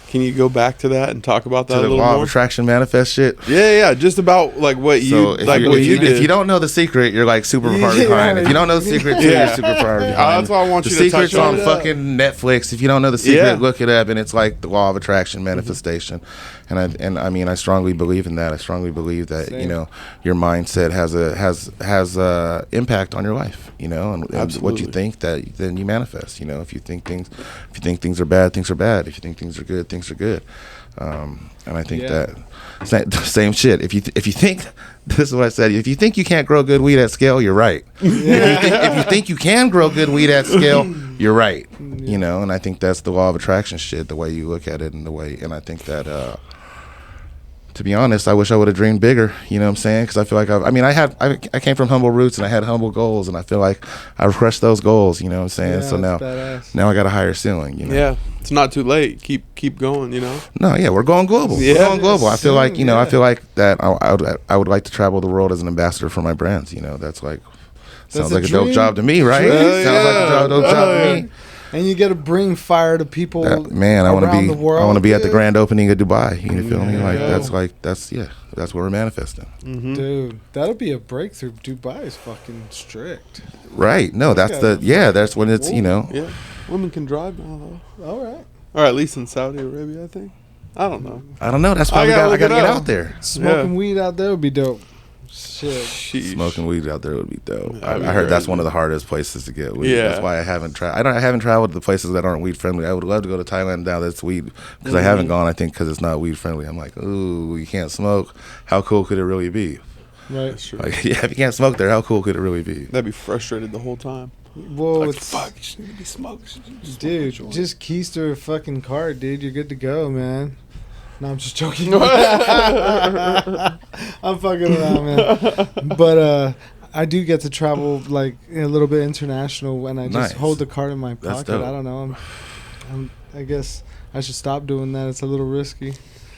Speaker 2: Can you go back to that and talk about that a little more?
Speaker 3: The law of attraction manifest shit.
Speaker 2: Yeah, just about like what you did.
Speaker 3: If you don't know the secret, you're like super far behind. If you don't know the secret, you're super far behind.
Speaker 2: That's why I want you to touch on.
Speaker 3: The secret's on fucking Netflix. If you don't know the secret, look it up, and it's like the law of attraction manifestation. And I mean, I strongly believe in that. I strongly believe that your mindset has a impact on your life. And what you think, that then you manifest. If you think things are bad, things are bad. If you think things are good, things are good. And I think that same shit. If you think, this is what I said. If you think you can't grow good weed at scale, you're right. If you think you can grow good weed at scale, you're right. And I think that's the law of attraction shit. The way you look at it, and I think that to be honest, I wish I would have dreamed bigger. You know what I'm saying? Because I feel like I came from humble roots and I had humble goals, and I feel like I've crushed those goals. You know what I'm saying?
Speaker 1: Yeah,
Speaker 3: so now I got a higher ceiling. You know?
Speaker 2: Yeah, it's not too late. Keep going. You know.
Speaker 3: No, yeah, we're going global.
Speaker 2: Yeah.
Speaker 3: We're going global. I feel like
Speaker 1: Yeah.
Speaker 3: I feel like that. I would like to travel the world as an ambassador for my brands. You know, that's like sounds like a dope
Speaker 1: dream.
Speaker 3: job to me, right?
Speaker 1: Dream.
Speaker 3: Sounds like a dope job to me.
Speaker 1: And you get to bring fire to people.
Speaker 3: I want
Speaker 1: around the world.
Speaker 3: I want to be at the
Speaker 1: dude.
Speaker 3: grand opening of Dubai. You feel me? Like
Speaker 1: Yeah.
Speaker 3: that's what we're manifesting.
Speaker 2: Mm-hmm.
Speaker 1: Dude, that'll be a breakthrough. Dubai is fucking strict.
Speaker 3: Right? No, that's that's when it's
Speaker 2: Yeah, women can drive now.
Speaker 1: All right.
Speaker 2: Or at least in Saudi Arabia, I think. I don't know.
Speaker 3: I don't know. That's why
Speaker 2: I
Speaker 3: I
Speaker 2: gotta
Speaker 3: gotta
Speaker 2: look
Speaker 3: get
Speaker 2: it up.
Speaker 3: out there.
Speaker 1: Smoking weed out there would be dope. Shit.
Speaker 2: Sheesh.
Speaker 3: Smoking weed out there would be dope.
Speaker 2: That'd be
Speaker 3: I heard that's
Speaker 2: crazy.
Speaker 3: one of the hardest places to get weed.
Speaker 2: Yeah.
Speaker 3: That's why I haven't tried. I haven't traveled to the places that aren't weed friendly. I would love to go to Thailand now that's weed because I haven't gone. I think because it's not weed friendly. I'm like, ooh, you can't smoke. How cool could it really be?
Speaker 1: Right.
Speaker 2: That's true.
Speaker 3: Like, yeah, if you can't smoke there, how cool could it really be?
Speaker 2: That'd be frustrated the whole time.
Speaker 1: Well,
Speaker 2: Like,
Speaker 1: it's
Speaker 2: fuck, you shouldn't be smoking.
Speaker 1: dude, just keister a fucking card, dude. You're good to go, man. No, I'm just joking. I'm fucking around, man. But I do get to travel like a little bit international, and I just
Speaker 3: Nice.
Speaker 1: hold the card in my
Speaker 3: That's
Speaker 1: pocket.
Speaker 3: dope.
Speaker 1: I don't know. I guess I should stop doing that. It's a little risky.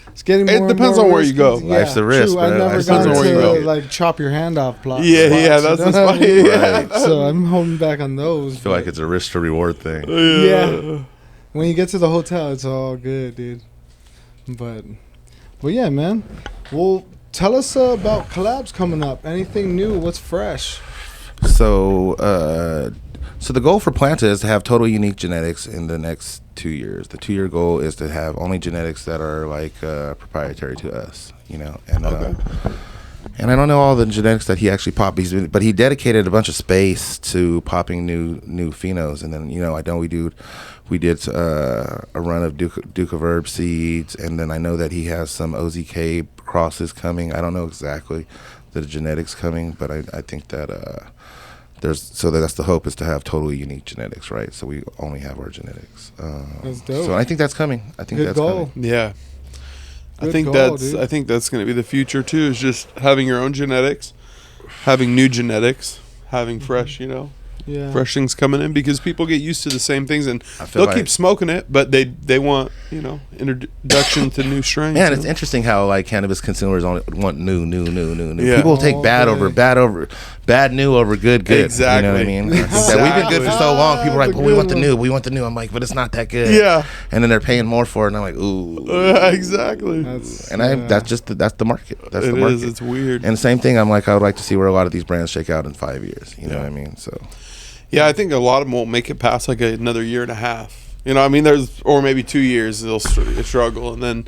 Speaker 1: It's getting more
Speaker 2: It
Speaker 1: and
Speaker 2: depends
Speaker 1: more
Speaker 2: on where you
Speaker 1: risky.
Speaker 2: go.
Speaker 1: Yeah,
Speaker 3: Life's a risk,
Speaker 1: true. I
Speaker 3: bro.
Speaker 1: never
Speaker 3: Life's
Speaker 1: got
Speaker 2: a risk.
Speaker 1: to
Speaker 2: Where you go.
Speaker 1: like chop your hand off plot.
Speaker 2: Yeah, that's the
Speaker 1: you know what I
Speaker 2: spot.
Speaker 1: mean?
Speaker 2: Yeah.
Speaker 3: Right.
Speaker 1: So I'm holding back on those.
Speaker 3: I feel like it's a risk to reward thing.
Speaker 1: Yeah. When you get to the hotel, it's all good, dude. But yeah, man. Well, tell us about collabs coming up. Anything new? What's fresh?
Speaker 3: So the goal for Planta is to have total unique genetics in the next 2 years. The 2-year goal is to have only genetics that are like proprietary to us, and I don't know all the genetics that he actually popped, but he dedicated a bunch of space to popping new phenos. And then I know we did a run of Duke Verb seeds, and then I know that he has some OZK crosses coming. I don't know exactly the genetics coming, but I think that that's the hope, is to have totally unique genetics, right? So we only have our genetics.
Speaker 1: That's dope.
Speaker 3: So I think that's coming. I think
Speaker 1: Good
Speaker 3: that's
Speaker 1: goal.
Speaker 3: coming.
Speaker 2: Yeah.
Speaker 1: Good
Speaker 2: I think
Speaker 1: call, dude.
Speaker 2: that's going to be the future too, is just having your own genetics, having new genetics, having fresh,
Speaker 1: Yeah.
Speaker 2: fresh things coming in, because people get used to the same things and
Speaker 3: I feel
Speaker 2: they'll
Speaker 3: like-
Speaker 2: keep smoking it, but they want, introduction to new strains.
Speaker 3: Man, it's interesting how like cannabis consumers only want new.
Speaker 2: Yeah.
Speaker 3: People will take
Speaker 1: All
Speaker 3: bad new over good.
Speaker 2: Exactly.
Speaker 3: You know what I mean? We've been good for so long. People are like,
Speaker 1: The
Speaker 3: "But we want the
Speaker 1: good
Speaker 3: new. We want the new." I'm like, "But it's not that good."
Speaker 2: Yeah.
Speaker 3: And then they're paying more for it, and I'm like, "Ooh."
Speaker 2: Exactly.
Speaker 3: That's the market. That's
Speaker 2: It
Speaker 3: the market.
Speaker 2: is. It's weird.
Speaker 3: And the same thing. I'm like, I would like to see where a lot of these brands shake out in 5 years. You know what I mean? So
Speaker 2: Yeah, I think a lot of them won't make it past like another year and a half. Or maybe 2 years they'll struggle, and then,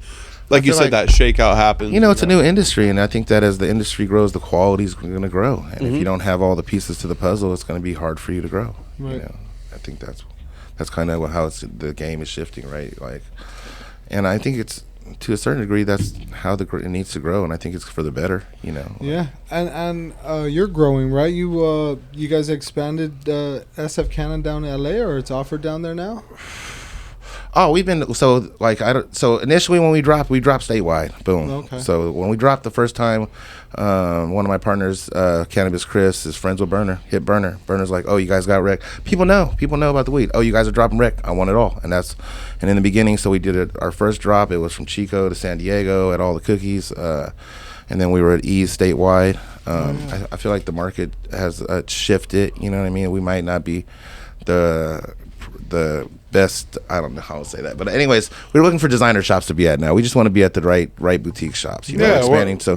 Speaker 2: like you
Speaker 3: feel
Speaker 2: said,
Speaker 3: like-
Speaker 2: that shakeout happens.
Speaker 3: it's a new industry, and I think that as the industry grows, the quality's going to grow. And if you don't have all the pieces to the puzzle, it's going to be hard for you to grow.
Speaker 1: Right.
Speaker 3: I think that's kind of how the game is shifting, right? Like, and I think it's, to a certain degree, that's how it needs to grow, and I think it's for the better.
Speaker 1: Yeah, and you're growing, right? You guys expanded SF Canna down to LA, or it's offered down there now?
Speaker 3: Oh, we've been so initially when we dropped statewide. Boom.
Speaker 1: Okay.
Speaker 3: So when we dropped the first time, one of my partners, Cannabis Chris, is friends with Burner. Hit Burner. Burner's like, "Oh, you guys got rec." People know about the weed. "Oh, you guys are dropping rec. I want it all." And in the beginning, so we did it. Our first drop, it was from Chico to San Diego at all the cookies, and then we were at Ease statewide. I feel like the market has shifted. You know what I mean? We might not be the best, I don't know how to say that, but anyways, we're looking for designer shops to be at now. We just want to be at the right boutique shops,
Speaker 2: Yeah,
Speaker 3: expanding.
Speaker 2: makes
Speaker 3: So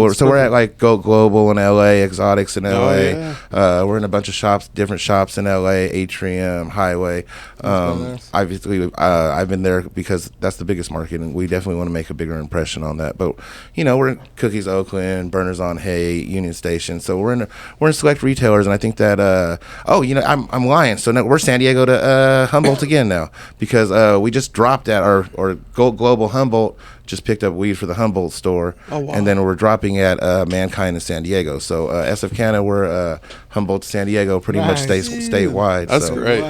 Speaker 2: sense.
Speaker 3: we're at like Go Global in LA, Exotics in LA.
Speaker 2: yeah.
Speaker 3: We're in a bunch of different shops in LA, Atrium, Highway.
Speaker 1: nice.
Speaker 3: Obviously, I've been there because that's the biggest market, and we definitely want to make a bigger impression on that. But we're in Cookies, Oakland, Burners on Hay, Union Station. So we're in select retailers, and I think that I'm lying. So now we're San Diego to Humboldt again now, because we just dropped at our Global Humboldt just picked up weed for the Humboldt store.
Speaker 2: Oh, wow.
Speaker 3: And then we're dropping at Mankind in San Diego. So SF Canna, we're Humboldt to San Diego, pretty much
Speaker 1: Nice.
Speaker 3: statewide.
Speaker 2: That's
Speaker 3: so,
Speaker 2: great.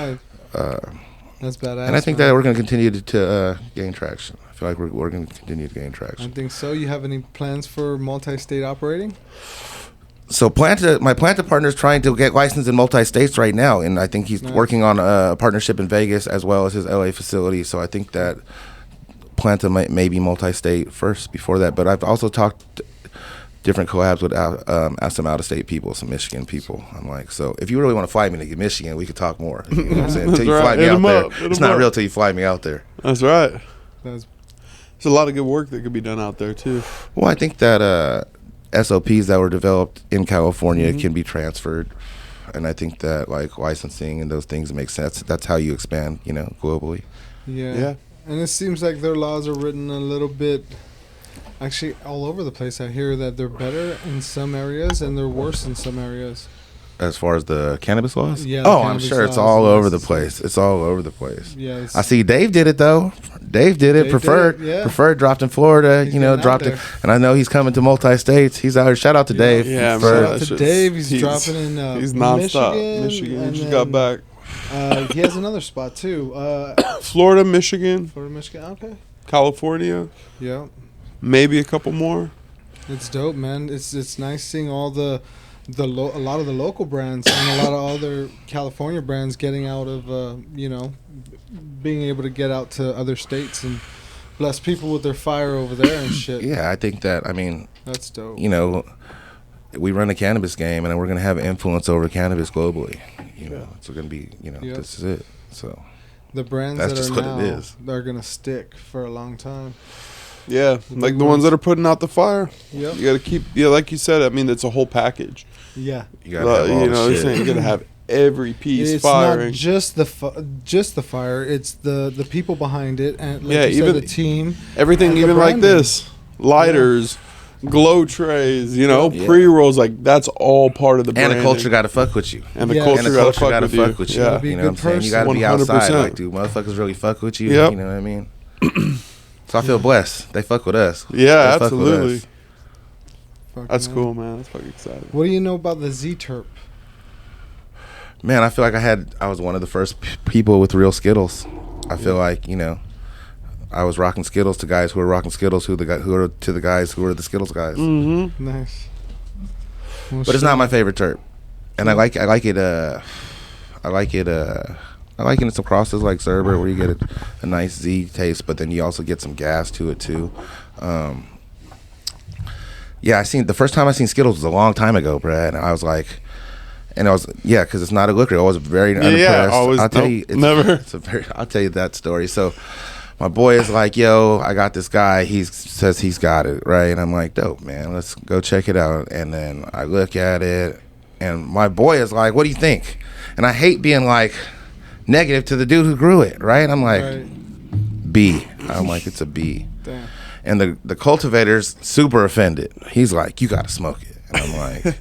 Speaker 1: That's badass.
Speaker 3: And I think that we're going to continue to gain traction. I feel like we're going to continue to gain
Speaker 1: I
Speaker 3: traction.
Speaker 1: think so. You have any plans for multi-state operating?
Speaker 3: So my Planta partner is trying to get licensed in multi-states right now, and I think he's working on a partnership in Vegas as well as his LA facility. So I think that Planta may be multi-state first before that. But I've also talked different collabs with some out-of-state people, some Michigan people. I'm like, so if you really want to fly me to Michigan, we could talk more. You know what I'm saying? Until you fly me out there, it's not real till you fly me out there.
Speaker 2: That's right.
Speaker 1: That's
Speaker 2: There's a lot of good work that could be done out there too.
Speaker 3: Well, I think that SOPs that were developed in California can be transferred, and I think that like licensing and those things make sense. That's how you expand, globally.
Speaker 1: Yeah. And it seems like their laws are written a little bit, actually, all over the place. I hear that they're better in some areas and they're worse in some areas.
Speaker 3: As far as the cannabis laws?
Speaker 1: Yeah.
Speaker 3: Oh, I'm sure it's all over the place. It's all over the place.
Speaker 1: Yeah.
Speaker 3: I see Dave did it though. Dave did it. Preferred dropped in Florida.
Speaker 1: He's
Speaker 3: dropped it, and I know he's coming to multi-states. He's out here. Shout out to Dave.
Speaker 2: Yeah,
Speaker 1: shout out to Dave. He's dropping in.
Speaker 2: He's nonstop. Michigan. He just got back.
Speaker 1: He has another spot too.
Speaker 2: Florida, Michigan.
Speaker 1: Okay.
Speaker 2: California.
Speaker 1: Yeah.
Speaker 2: Maybe a couple more.
Speaker 1: It's dope, man. It's nice seeing all a lot of the local brands and a lot of other California brands getting out of being able to get out to other states and bless people with their fire over there and shit.
Speaker 3: Yeah, I think that. I mean,
Speaker 1: that's dope.
Speaker 3: We run a cannabis game, and we're going to have influence over cannabis globally. It's going to be. This is it. So
Speaker 1: the brands
Speaker 3: that's
Speaker 1: that
Speaker 3: just
Speaker 1: are
Speaker 3: what
Speaker 1: now,
Speaker 3: it is.
Speaker 1: They're going to stick for a long time.
Speaker 2: Yeah, like the ones that are putting out the fire.
Speaker 1: Yep.
Speaker 2: You got to keep. Yeah, like you said. I mean, it's a whole package.
Speaker 1: Yeah.
Speaker 3: You got to have all the shit.
Speaker 2: You got to have every piece
Speaker 1: it's
Speaker 2: firing.
Speaker 1: Not just the fire. It's the people behind it, and like you
Speaker 2: even
Speaker 1: said, the team.
Speaker 2: Everything, even like this, lighters, glow trays, pre-rolls. Like that's all part of the brand.
Speaker 3: And the culture got to fuck with you.
Speaker 2: And the culture got to fuck with you.
Speaker 3: Yeah. You know what I'm saying? You got to be outside. Like, dude, motherfuckers really fuck with you.
Speaker 2: Yep.
Speaker 3: You know what I mean? So I feel blessed. They fuck with us.
Speaker 2: Yeah,
Speaker 3: they
Speaker 2: absolutely. That's
Speaker 1: man.
Speaker 2: cool, man. That's fucking exciting.
Speaker 1: What do you know about the Zturp?
Speaker 3: Man, I feel like I was one of the first people with real Skittles. I feel like, I was rocking Skittles to guys who were rocking Skittles who are to the guys who were the Skittles guys.
Speaker 2: Mm-hmm.
Speaker 1: Nice. Well,
Speaker 3: but it's not my favorite terp. And I like it in some crosses like Zturp where you get a nice Z taste, but then you also get some gas to it too. The first time I seen Skittles was a long time ago, Brad. And I was like, because it's not a liquor. I was very unimpressed.
Speaker 2: Yeah, always.
Speaker 3: I'll tell you,
Speaker 2: never.
Speaker 3: I'll tell you that story. So my boy is like, yo, I got this guy. He says he's got it, right? And I'm like, dope, man. Let's go check it out. And then I look at it, and my boy is like, what do you think? And I hate being like negative to the dude who grew it, right? I'm like, B. I'm like, it's a B.
Speaker 1: Damn.
Speaker 3: And the cultivator's super offended. He's like, you gotta smoke it. And I'm like,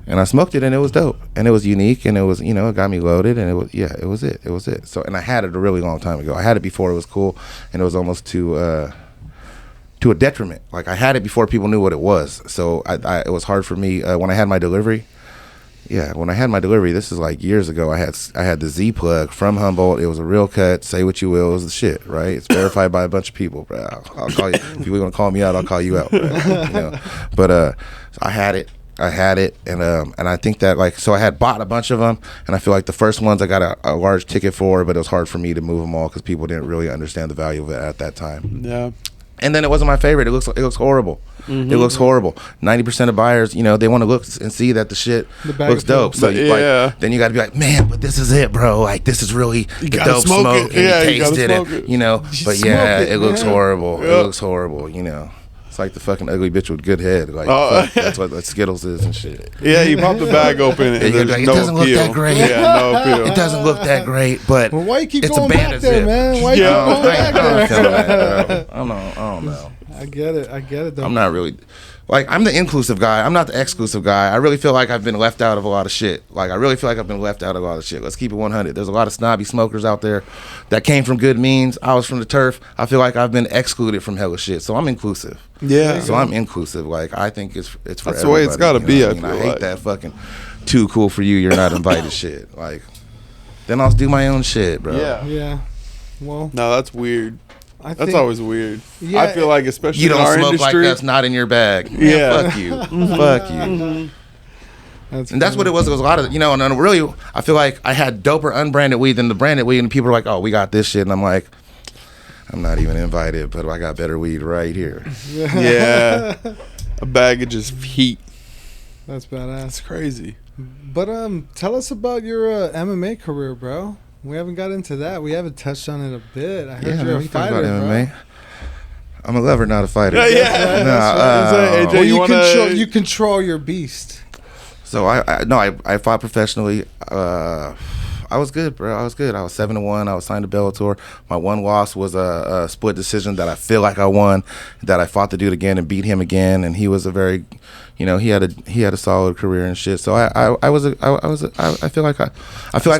Speaker 3: and I smoked it, and it was dope, and it was unique, and it was, it got me loaded, and it was it. So, and I had it a really long time ago. I had it before it was cool, and it was almost to a detriment. Like I had it before people knew what it was. So it was hard for me when I had my delivery. Yeah, when I had my delivery, this is like years ago. I had the Z plug from Humboldt. It was a real cut. Say what you will, it was the shit, right? It's verified by a bunch of people, bro. I'll call you if you want to call me out. I'll call you out, bro. But so I had it, and I think that so I had bought a bunch of them, and I feel like the first ones I got a large ticket for, but it was hard for me to move them all because people didn't really understand the value of it at that time.
Speaker 2: Yeah.
Speaker 3: And then it wasn't my favorite. It looks horrible. Mm-hmm. It looks horrible. 90% of buyers, they want to look and see that the shit looks dope. So then you got to be like, man, but this is it, bro. Like this is really the dope smoke, and you tasted it, But yeah, it looks horrible. Yep. It looks horrible, It's like the fucking ugly bitch with good head. Like that's what Skittles is and shit.
Speaker 2: Yeah, you pop the bag open and there's
Speaker 3: it
Speaker 2: no
Speaker 3: doesn't
Speaker 2: appeal.
Speaker 3: Look that great.
Speaker 2: Yeah, no appeal.
Speaker 3: It doesn't look that great, but
Speaker 1: why you keep
Speaker 3: it's
Speaker 1: going
Speaker 3: a
Speaker 1: back there, man? Why you keep going back there?
Speaker 3: I don't know.
Speaker 1: I get it though.
Speaker 3: I'm not really I'm the inclusive guy. I'm not the exclusive guy. I really feel like I've been left out of a lot of shit. Let's keep it 100. There's a lot of snobby smokers out there that came from good means. I was from the turf. I feel like I've been excluded from hella shit. So I'm inclusive.
Speaker 2: Yeah.
Speaker 3: So I'm inclusive. I think it's for
Speaker 2: that's
Speaker 3: everybody.
Speaker 2: the way it's got to be.
Speaker 3: I hate that fucking too cool for you. You're not invited shit. Then I'll do my own shit, bro.
Speaker 2: Yeah.
Speaker 1: Yeah. Well.
Speaker 2: No, that's weird. That's always weird.
Speaker 1: Yeah,
Speaker 2: I feel like, especially
Speaker 3: You
Speaker 2: in
Speaker 3: don't
Speaker 2: our
Speaker 3: smoke
Speaker 2: industry,
Speaker 3: like that's not in your bag. Man,
Speaker 2: Yeah.
Speaker 3: fuck you. Fuck you. And that's what it was. It was a lot of, and really, I feel like I had doper unbranded weed than the branded weed, and people are like, "Oh, we got this shit," and I'm like, I'm not even invited, but I got better weed right here.
Speaker 2: Yeah, a bag of just heat.
Speaker 1: That's badass.
Speaker 2: That's crazy.
Speaker 1: But tell us about your MMA career, bro. We haven't got into that. We haven't touched on it a bit. I heard you're a fighter, bro.
Speaker 3: I'm a lover, not a fighter.
Speaker 2: Yeah.
Speaker 1: Well,
Speaker 2: AJ,
Speaker 1: you control your beast.
Speaker 3: So I fought professionally. I was good, bro. I was good. I was 7-1. I was signed to Bellator. My one loss was a split decision that I feel like I won. That I fought the dude again and beat him again. And he was a very, he had a solid career and shit. So I feel like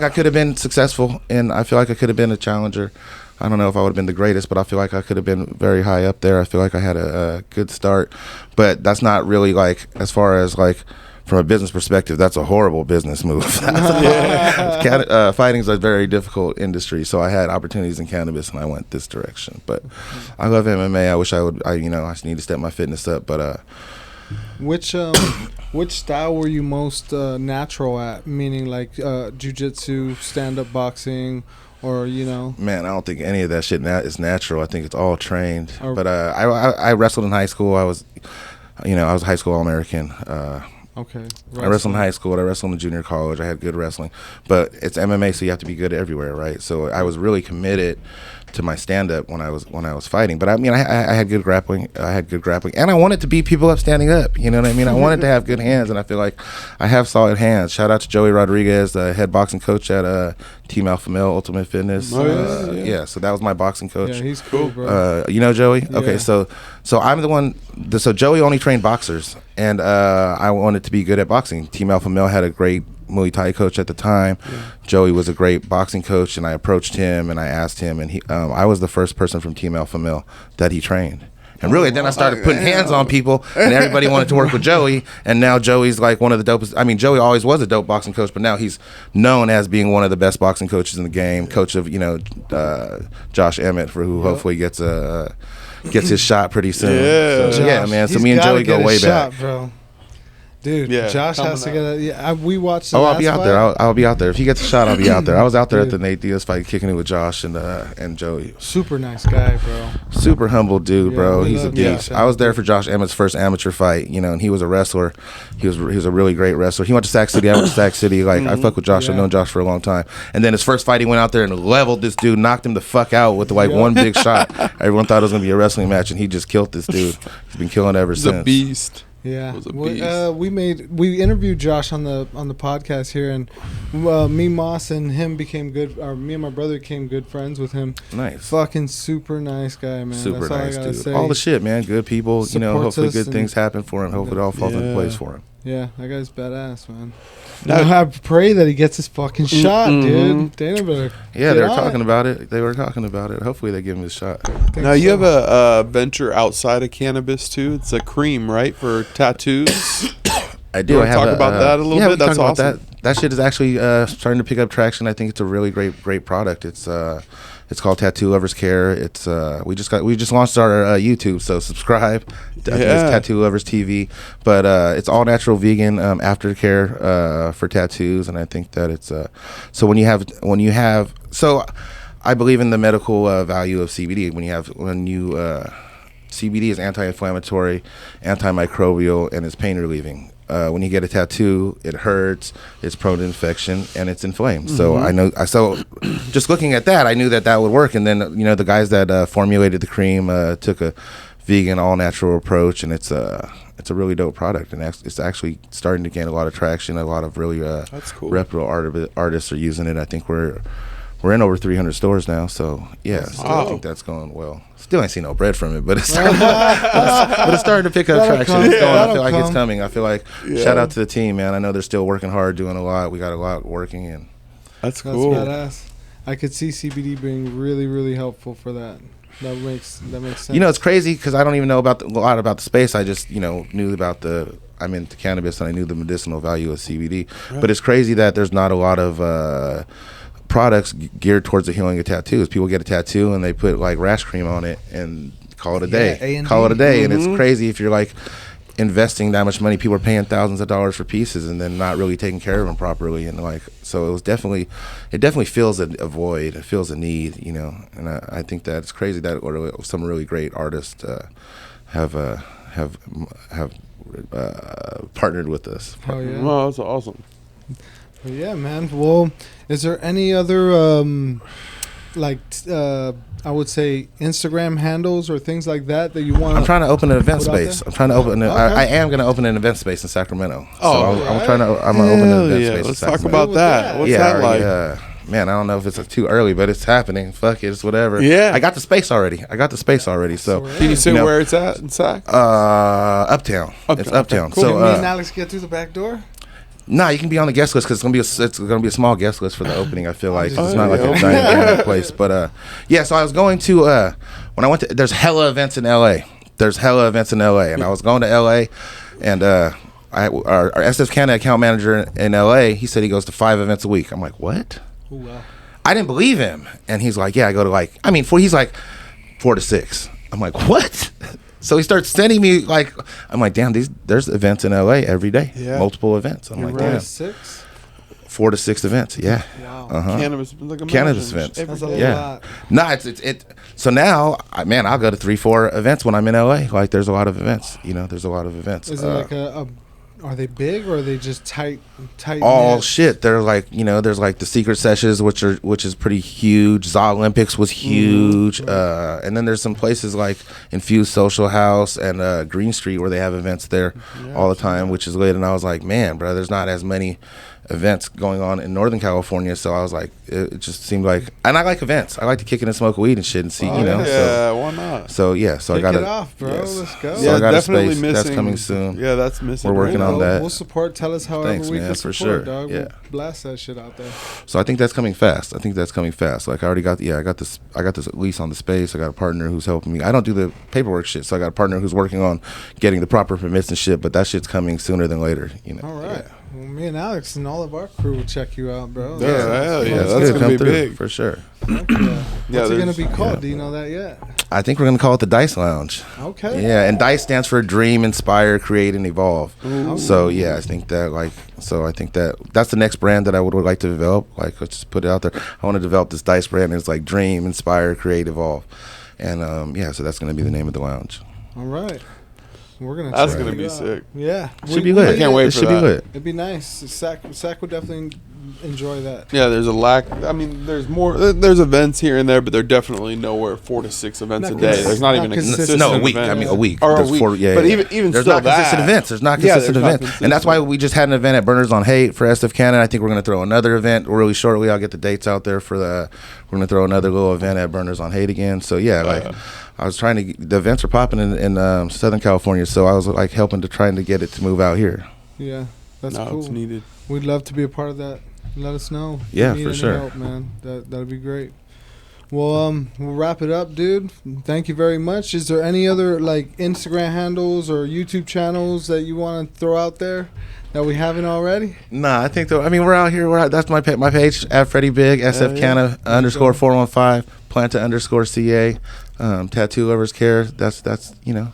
Speaker 3: I could have been successful, and I feel like I could have been a challenger. I don't know if I would have been the greatest, but I feel like I could have been very high up there. I feel like I had a good start, but that's not really like, as far as like, from a business perspective, that's a horrible business move. Fighting's a very difficult industry, so I had opportunities in cannabis, and I went this direction. But I love MMA. I wish I would. I need to step my fitness up. But
Speaker 1: which style were you most natural at? Meaning like jiu-jitsu, stand-up boxing, or
Speaker 3: Man, I don't think any of that shit is natural. I think it's all trained. But I wrestled in high school. I was a high school All-American.
Speaker 1: Okay.
Speaker 3: I wrestled in high school. I wrestled in junior college. I had good wrestling, but it's MMA, so you have to be good everywhere, right? So I was really committed to my stand-up when I was fighting. But I mean, I had good grappling. And I wanted to beat people up standing up. You know what I mean? I wanted to have good hands, and I feel like I have solid hands. Shout out to Joey Rodriguez, the head boxing coach at Team Alpha Male Ultimate Fitness. Yeah, so that was my boxing coach.
Speaker 1: Yeah, he's cool, bro.
Speaker 3: You know Joey?
Speaker 1: Yeah.
Speaker 3: Okay, so I'm the one. So Joey only trained boxers, and I wanted to be good at boxing. Team Alpha Male had a great Muay Thai coach at the time. Yeah. Joey was a great boxing coach, and I approached him and I asked him, and I was the first person from Team Alpha Male that he trained. And really, then I started putting hands on people, and everybody wanted to work with Joey. And now Joey's like one of the dopest. I mean, Joey always was a dope boxing coach, but now he's known as being one of the best boxing coaches in the game. Coach of Josh Emmett, who hopefully gets his shot pretty soon.
Speaker 2: Yeah,
Speaker 3: so, yeah, man. So me and Joey go way back,
Speaker 1: bro. Dude,
Speaker 2: yeah,
Speaker 1: Josh has to get a. Yeah, we watched.
Speaker 3: I'll be out there. I'll be out there. If he gets a shot, I'll be out there. I was out there at the Nate Diaz fight, kicking it with Josh and Joey.
Speaker 1: Super nice guy, bro.
Speaker 3: Super humble dude, bro. He's a beast.
Speaker 1: Josh.
Speaker 3: I was there for Josh Emmett's first amateur fight, and he was a wrestler. He was a really great wrestler. He went to Sac City. I went to Sac City. Like I fuck with Josh. Yeah. I've known Josh for a long time. And then his first fight, he went out there and leveled this dude, knocked him the fuck out with one big shot. Everyone thought it was gonna be a wrestling match, and he just killed this dude. He's been killing ever since.
Speaker 2: He's a beast.
Speaker 1: Yeah, we interviewed Josh on the podcast here, and me, Moss, and him became good. Or me and my brother became good friends with him.
Speaker 3: Nice,
Speaker 1: fucking super nice guy, man.
Speaker 3: Super
Speaker 1: That's
Speaker 3: nice
Speaker 1: all I gotta
Speaker 3: dude.
Speaker 1: say.
Speaker 3: All the shit, man. Good people. Hopefully good things happen for him. Hopefully it all falls into place for him.
Speaker 1: Yeah, that guy's badass, man. Now I pray that he gets his fucking shot, dude. Dana better.
Speaker 3: Yeah, they were talking about it. Hopefully they give him his shot.
Speaker 2: Now you have a venture outside of cannabis too. It's a cream, right, for tattoos.
Speaker 3: I do. I have
Speaker 2: talk about that a little bit. That's awesome.
Speaker 3: That shit is actually starting to pick up traction. I think it's a really great product. It's called Tattoo Lovers Care. It's we just launched our YouTube, so subscribe. I think it's Tattoo Lovers TV, but it's all natural vegan aftercare for tattoos, and I think that it's so when you have so I believe in the medical value of CBD. CBD is anti-inflammatory, antimicrobial, and it's pain relieving. When you get a tattoo, it hurts, it's prone to infection, and it's inflamed. Mm-hmm. So just looking at that, I knew that would work. And then the guys that formulated the cream took a vegan, all natural approach, and it's a really dope product, and it's actually starting to gain a lot of traction. A lot of really
Speaker 2: That's cool.
Speaker 3: reputable artists are using it. I think we're in over 300 stores now, so yeah, I think that's going well. Still ain't seen no bread from it, but it's starting to pick up traction. I feel like it's coming. I feel like shout out to the team, man. I know they're still working hard, doing a lot. We got a lot working, and
Speaker 2: that's cool.
Speaker 1: That's badass. I could see CBD being really, really helpful for that. That makes sense.
Speaker 3: It's crazy because I don't even know a lot about the space. I just knew about I'm into cannabis, and I knew the medicinal value of CBD. Right. But it's crazy that there's not a lot of products geared towards the healing of tattoos. People get a tattoo and they put like rash cream on it and call it a day. Call it a day. And it's crazy if you're like investing that much money. People are paying thousands of dollars for pieces and then not really taking care of them properly. And like, so it definitely fills a void. It fills a need, you know. And I think that it's crazy that some really great artists have partnered with us.
Speaker 1: Oh yeah.
Speaker 2: Well, that's awesome.
Speaker 1: Well, yeah, man. Well, is there any other I would say Instagram handles or things like that you want?
Speaker 3: I'm trying to open an event space. I'm trying to open.
Speaker 1: Okay.
Speaker 3: I am going to open an event space in Sacramento.
Speaker 2: Oh,
Speaker 3: so I'm going to open an event space.
Speaker 2: Let's
Speaker 3: in
Speaker 2: talk
Speaker 3: Sacramento.
Speaker 2: about that. What's that like?
Speaker 3: Man, I don't know if it's too early, but it's happening. Fuck it, it's whatever.
Speaker 2: Yeah.
Speaker 3: I got the space already. So
Speaker 2: Can you say where it's at in Sac?
Speaker 3: Uptown. It's uptown.
Speaker 1: Cool.
Speaker 3: So
Speaker 1: Can me and Alex get through the back door?
Speaker 3: Nah, you can be on the guest list because it's gonna be a small guest list for the opening. I feel like it's not like
Speaker 2: yeah.
Speaker 3: a giant place, but yeah. So I was going to when I went to. There's hella events in LA. And I was going to LA, and our SF Canna account manager in LA, he said he goes to 5 events a week. I'm like, what?
Speaker 1: Ooh, wow.
Speaker 3: I didn't believe him, and he's like, yeah, I go to he's like 4 to 6. I'm like, what? So he starts sending me I'm like, damn, there's events in LA every day, multiple events. I'm like, damn, 4 to 6 events, yeah.
Speaker 1: Wow.
Speaker 2: Cannabis
Speaker 3: events.
Speaker 1: That's a lot.
Speaker 3: Nah, it's so now, I'll go to 3-4 events when I'm in LA. Like, there's a lot of events. There's a lot of events.
Speaker 1: Is it like are they big or are they just tight?
Speaker 3: All
Speaker 1: knit?
Speaker 3: shit. They're like, there's like the secret sessions, which is pretty huge. ZA Olympics was huge. And then there's some places like Infused Social House and Green Street where they have events there all the time, which is lit. And I was like, man, bro, there's not as many events going on in Northern California. So I was like, it just seemed like, and I like events. I like to kick it and smoke weed and shit and see,
Speaker 2: Yeah,
Speaker 3: so,
Speaker 2: why not?
Speaker 3: So yeah, so
Speaker 1: Kick
Speaker 3: I got
Speaker 1: it off, bro. Let's go.
Speaker 3: So I got
Speaker 2: definitely
Speaker 3: a space
Speaker 2: missing.
Speaker 3: that's coming soon.
Speaker 2: Yeah, that's missing.
Speaker 3: We're working on that.
Speaker 1: We'll support. Tell us however
Speaker 3: Thanks,
Speaker 1: we
Speaker 3: man,
Speaker 1: can
Speaker 3: for
Speaker 1: support,
Speaker 3: sure.
Speaker 1: dog.
Speaker 3: Yeah.
Speaker 1: We'll blast that shit out there.
Speaker 3: So I think that's coming fast. Like I already got I got this lease on the space. I got a partner who's helping me. I don't do the paperwork shit, so I got a partner who's working on getting the proper permits and shit, but that shit's coming sooner than later,
Speaker 1: All right. Yeah. Well, me and Alex and all of our crew will check you out, bro.
Speaker 2: Hell yeah.
Speaker 3: That's
Speaker 2: That's going to be
Speaker 3: through,
Speaker 2: big.
Speaker 3: for sure.
Speaker 1: What's it going to be called? Do you know that yet?
Speaker 3: I think we're going to call it the Dice Lounge.
Speaker 1: Okay.
Speaker 3: Yeah, and DICE stands for Dream, Inspire, Create, and Evolve.
Speaker 1: Ooh.
Speaker 3: So yeah, I think that that's the next brand that I would like to develop. Like, let's just put it out there. I want to develop this DICE brand. And it's like Dream, Inspire, Create, Evolve, and so that's going to be the name of the lounge.
Speaker 1: All right. We're gonna.
Speaker 2: That's gonna be sick.
Speaker 1: Yeah,
Speaker 3: should be lit.
Speaker 2: I can't wait for
Speaker 3: should
Speaker 2: that.
Speaker 3: Be lit.
Speaker 1: It'd be nice. Sac would definitely enjoy that.
Speaker 2: Yeah, there's a lack. I mean, there's more. There's events here and there, but they're definitely nowhere 4 to 6 events a day. There's not even a consistent.
Speaker 3: No, a week.
Speaker 2: Event.
Speaker 3: I mean, a week.
Speaker 2: Or
Speaker 3: there's
Speaker 2: a week.
Speaker 3: 4, yeah,
Speaker 2: but
Speaker 3: yeah.
Speaker 2: even
Speaker 3: there's
Speaker 2: still
Speaker 3: not consistent
Speaker 2: that.
Speaker 3: events. There's not consistent
Speaker 2: there's
Speaker 3: events,
Speaker 2: not
Speaker 3: and that's why we just had an event at Burners on Hate for SF Canna. I think we're going to throw another event really shortly. I'll get the dates out there for the. We're going to throw another little event at Burners on Hate again. So yeah, like. I was trying to. The events are popping in Southern California, so I was like helping to trying to get it to move out here.
Speaker 1: Yeah, that's cool.
Speaker 2: It's needed.
Speaker 1: We'd love to be a part of that. Let us know. If
Speaker 3: Yeah,
Speaker 1: you need
Speaker 3: for
Speaker 1: any
Speaker 3: sure.
Speaker 1: help, man. That'd be great. Well, we'll wrap it up, dude. Thank you very much. Is there any other like Instagram handles or YouTube channels that you want to throw out there that we haven't already?
Speaker 3: Nah, I think we're out here. That's my page at Freddie Bigg, SF Canna _415 Planta _CA. Tattoo Lovers Care. That's yeah.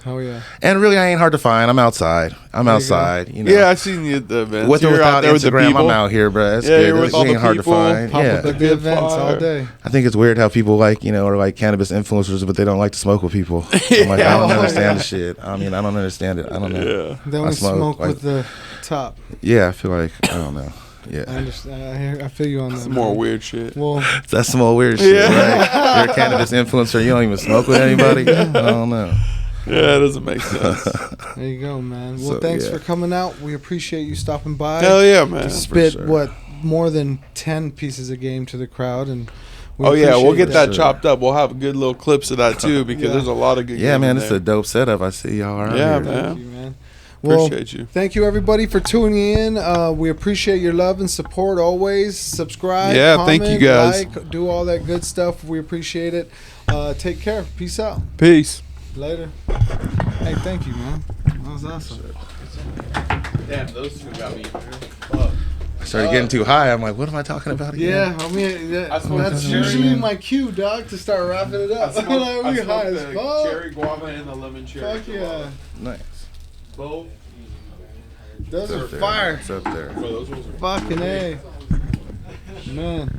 Speaker 1: Oh yeah.
Speaker 3: And really, I ain't hard to find. I'm outside.
Speaker 2: Yeah, I've seen you at the events.
Speaker 3: With or
Speaker 2: You're
Speaker 3: without
Speaker 2: out there with the
Speaker 3: Instagram,
Speaker 2: people.
Speaker 3: I'm out here, bro. It's
Speaker 2: Yeah,
Speaker 3: good.
Speaker 2: you're with
Speaker 3: It
Speaker 2: all the
Speaker 3: ain't hard to
Speaker 2: people.
Speaker 3: find.
Speaker 1: Pop
Speaker 3: Yeah.
Speaker 1: up at the events all day.
Speaker 3: I think it's weird how people are like cannabis influencers, but they don't like to smoke with people. I'm like, I don't understand the shit. I mean, I don't understand it. I don't know.
Speaker 2: Yeah.
Speaker 1: They only smoke
Speaker 3: like,
Speaker 1: with the top.
Speaker 3: Yeah, I feel like I don't know. Yeah,
Speaker 1: I understand. I feel you on that.
Speaker 2: Some more weird shit.
Speaker 1: Well,
Speaker 3: that's some old weird shit, right? You're a cannabis influencer. You don't even smoke with anybody. I don't know.
Speaker 2: Yeah, it doesn't make sense.
Speaker 1: There you go, man. Well,
Speaker 3: So,
Speaker 1: thanks
Speaker 3: yeah.
Speaker 1: for coming out. We appreciate you stopping by.
Speaker 2: Hell yeah, man.
Speaker 1: To spit
Speaker 3: sure.
Speaker 1: more than 10 pieces of game to the crowd, and
Speaker 2: We'll get that
Speaker 3: Sure.
Speaker 2: chopped up. We'll have good little clips of that too, because there's a lot of good.
Speaker 3: Yeah,
Speaker 2: game
Speaker 3: man,
Speaker 2: in
Speaker 3: it's
Speaker 2: there.
Speaker 3: a dope setup. I see y'all around
Speaker 2: Yeah,
Speaker 3: here.
Speaker 2: man.
Speaker 1: Thank you, man. Well,
Speaker 2: Appreciate you.
Speaker 1: Thank you, everybody, for tuning in. We appreciate your love and support always. Subscribe.
Speaker 2: Yeah,
Speaker 1: comment,
Speaker 2: thank you, guys.
Speaker 1: Like, do all that good stuff. We appreciate it. Take care. Peace out.
Speaker 2: Peace.
Speaker 1: Later. Hey, thank you, man. That was awesome.
Speaker 2: Damn, those two got me.
Speaker 3: started getting too high. I'm like, what am I talking about again?
Speaker 1: Yeah, I mean, that's
Speaker 2: cherry
Speaker 1: usually
Speaker 2: and-
Speaker 1: my cue, dog, to start wrapping it up. Like, we high as fuck.
Speaker 2: cherry guava and the lemon cherry.
Speaker 1: Fuck yeah.
Speaker 3: Nice.
Speaker 2: Both.
Speaker 1: Those
Speaker 3: It's
Speaker 1: are
Speaker 3: up there.
Speaker 1: fire.
Speaker 3: It's up there.
Speaker 2: Bro, those ones are
Speaker 1: Fucking A. Man.